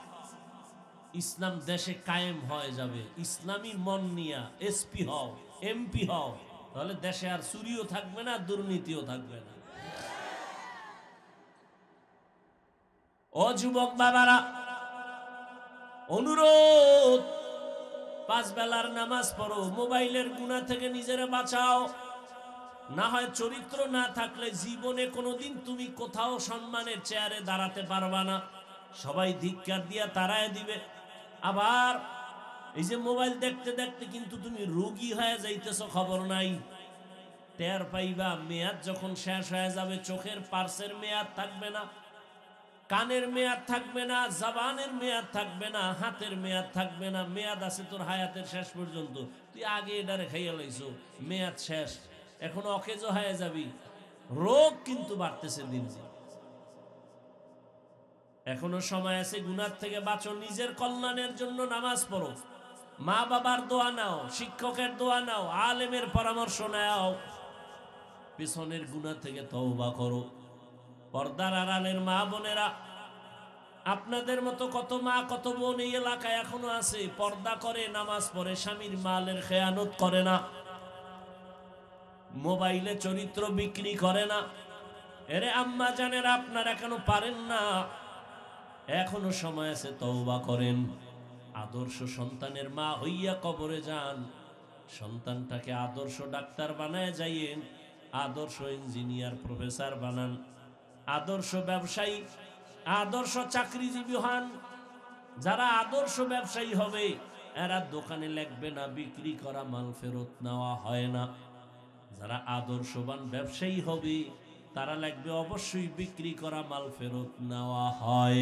ইসলাম দেশে কায়েম হয়ে যাবে। ইসলামী মন নিয়া এসপি হও, এমপি হও, তাহলে দেশে আর চুরিও থাকবে না, দুর্নীতিও থাকবে না। ও যুবক বাবারা, অনুরোধ, 5 বেলার নামাজ পড়ো, মোবাইলের গুনাহ থেকে নিজেরা বাঁচাও। না হয় চরিত্র না থাকলে জীবনে কোনোদিন তুমি কোথাও সম্মানের চেয়ারে দাঁড়াতে পারবা না, সবাই ধিক্কার দিয়া তাড়ায় দিবে। আবার এই যে মোবাইল দেখতে দেখতে কিন্তু তুমি রোগী হয়ে যাইতেছ, খবর নাই। টের পাইবা মেয়াদ যখন শেষ হয়ে যাবে, চোখের পার্সের মেয়াদ থাকবে না, কানের মেয়াদ থাকবে না, জবানের মেয়াদ থাকবে না, হাতের মেয়াদ থাকবে না। মেয়াদ আছে তোর হায়াতের শেষ পর্যন্ত, তুই আগে এটারে খাইয়া লাইছো, মেয়াদ শেষ, এখন অকেজ হয়ে যাবি। রোগ কিন্তু বাড়তেছে দিন দিন। এখনো সময় আছে, গুনার থেকে বাঁচো, নিজের কল্যাণের জন্য নামাজ পড়ো, মা বাবার দোয়া নাও, শিক্ষকের দোয়া নাও, আলেমের পরামর্শ নাও, পিছনের গুনাহ থেকে তওবা করো। পর্দার আড়ালের মা বোনেরা, আপনাদের মতো কত মা কত বোন এই এলাকায় এখনো আছে, পর্দা করে, নামাজ পড়ে, স্বামীর মালের খেয়ানত করে না, মোবাইলে চরিত্র বিক্রি করে না। এরে আম্মা জানেরা, আপনারা কেন পারেন না? এখনো সময় আছে, তওবা করেন। আদর্শ সন্তানের মা হইয়া কবরে যান, সন্তানটাকে আদর্শ ডাক্তার বানায় যাইয়েন, আদর্শ ইঞ্জিনিয়ার প্রফেসর বানান, আদর্শ ব্যবসায়ী, আদর্শ চাকরিজীবী হন। যারা আদর্শ ব্যবসায়ী হবে, এরা দোকানে লিখবে না বিক্রি করা মাল ফেরত নেওয়া হয় না। যারা আদর্শবান ব্যবসায়ী হবে, তারা লিখবে অবশ্যই বিক্রি করা মাল ফেরত নেওয়া হয়।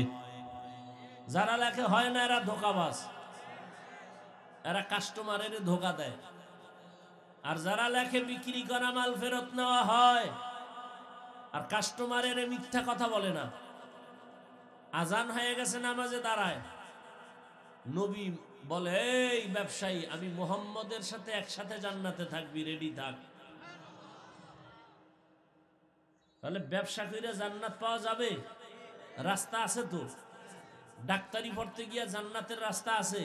যারা লেখে হয় না, এরা ধোঁকাবাজ, এরা কাস্টমারের ধোঁকা দেয়। আর যারা লেখে বিক্রি করা মাল ফেরত নেওয়া হয়, আর কাস্টমারের মিথ্যা কথা বলে না। আজান হয়ে গেছে, নামাজে দাঁড়ায়, নবী বলে এই ব্যবসায়ী আমি মুহাম্মদের সাথে একসাথে জান্নাতে থাকবি, রেডি থাক। তাহলে ব্যবসা করে জান্নাত পাওয়া যাবে? রাস্তা আছে তো। ডাক্তারি পড়তে গিয়া জান্নাতের রাস্তা আছে।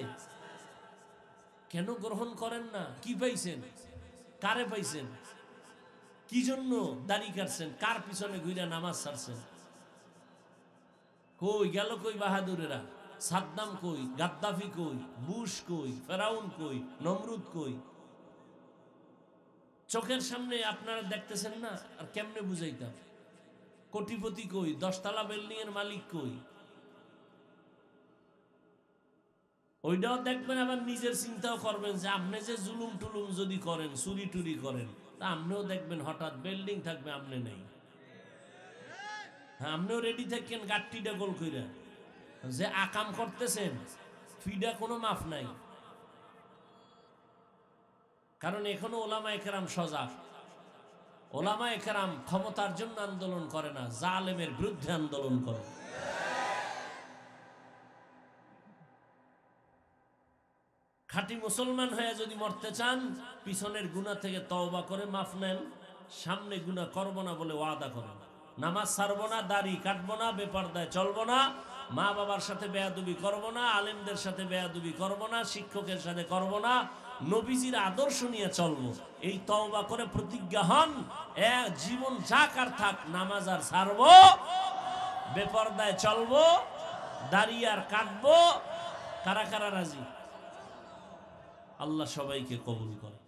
কেন গ্রহণ করেন না? কি পাইছেন? কারে পাইছেন? কি জন্য দাড়ি কাটছেন? কার পিছনে ঘুরে নামাজ ছাড়ছেন? কই গেল কই বাহাদুরেরা? সাদ্দাম কই? গাদ্দাফি কই? বুশ কই? ফেরাউন কই? নমরুদ কই? চোখের সামনে আপনারা দেখতেছেন না, আর কেমনে বুঝাইতাম? কোটিপতি কই? 10 তলা বিল্ডিং এর মালিক কই? ওইটাও দেখবেন, আবার নিজের চিন্তাও করবেন যে আপনি যে জুলুম টুলুম যদি করেন, চুরি টুরি করেন, তা আপনিও দেখবেন হঠাৎ বিল্ডিং থাকবে, আপনি নেই। হ্যাঁ, আপনিও রেডি থাকেন গাট্টিটা গোল কইরা। যে আকাম করতেছেন ফিডা কোনো মাফ নাই। কারণ এখনো ওলামায়ে কেরাম সজাগ। ওলামায়ে কেরাম ক্ষমতার জন্য আন্দোলন করে না, জালেমের বিরুদ্ধে আন্দোলন করে। খাঁটি মুসলমান হয়ে যদি মরতে চান, পিছনের গুনাহ থেকে তওবা করে মাফ নেন, সামনে গুনাহ করব না বলে ওয়াদা করেন। নামাজ ছাড়বো না, দাড়ি কাটবো না, বেপরদায় চলবো না, মা বাবার সাথে বেয়াদবি করব না, আলেমদের সাথে বেয়াদবি করব না, শিক্ষকের সাথে করব না, নবীজির আদর্শ নিয়ে চলবো। এই তওবা করে প্রতিজ্ঞা হন, জীবন যাক আর থাক, নামাজ আর ছাড়বো, বেপরদায় চলবো, দাড়ি আর কাটবো। কারা কারা রাজি? আল্লাহ সবাইকে কবুল করে।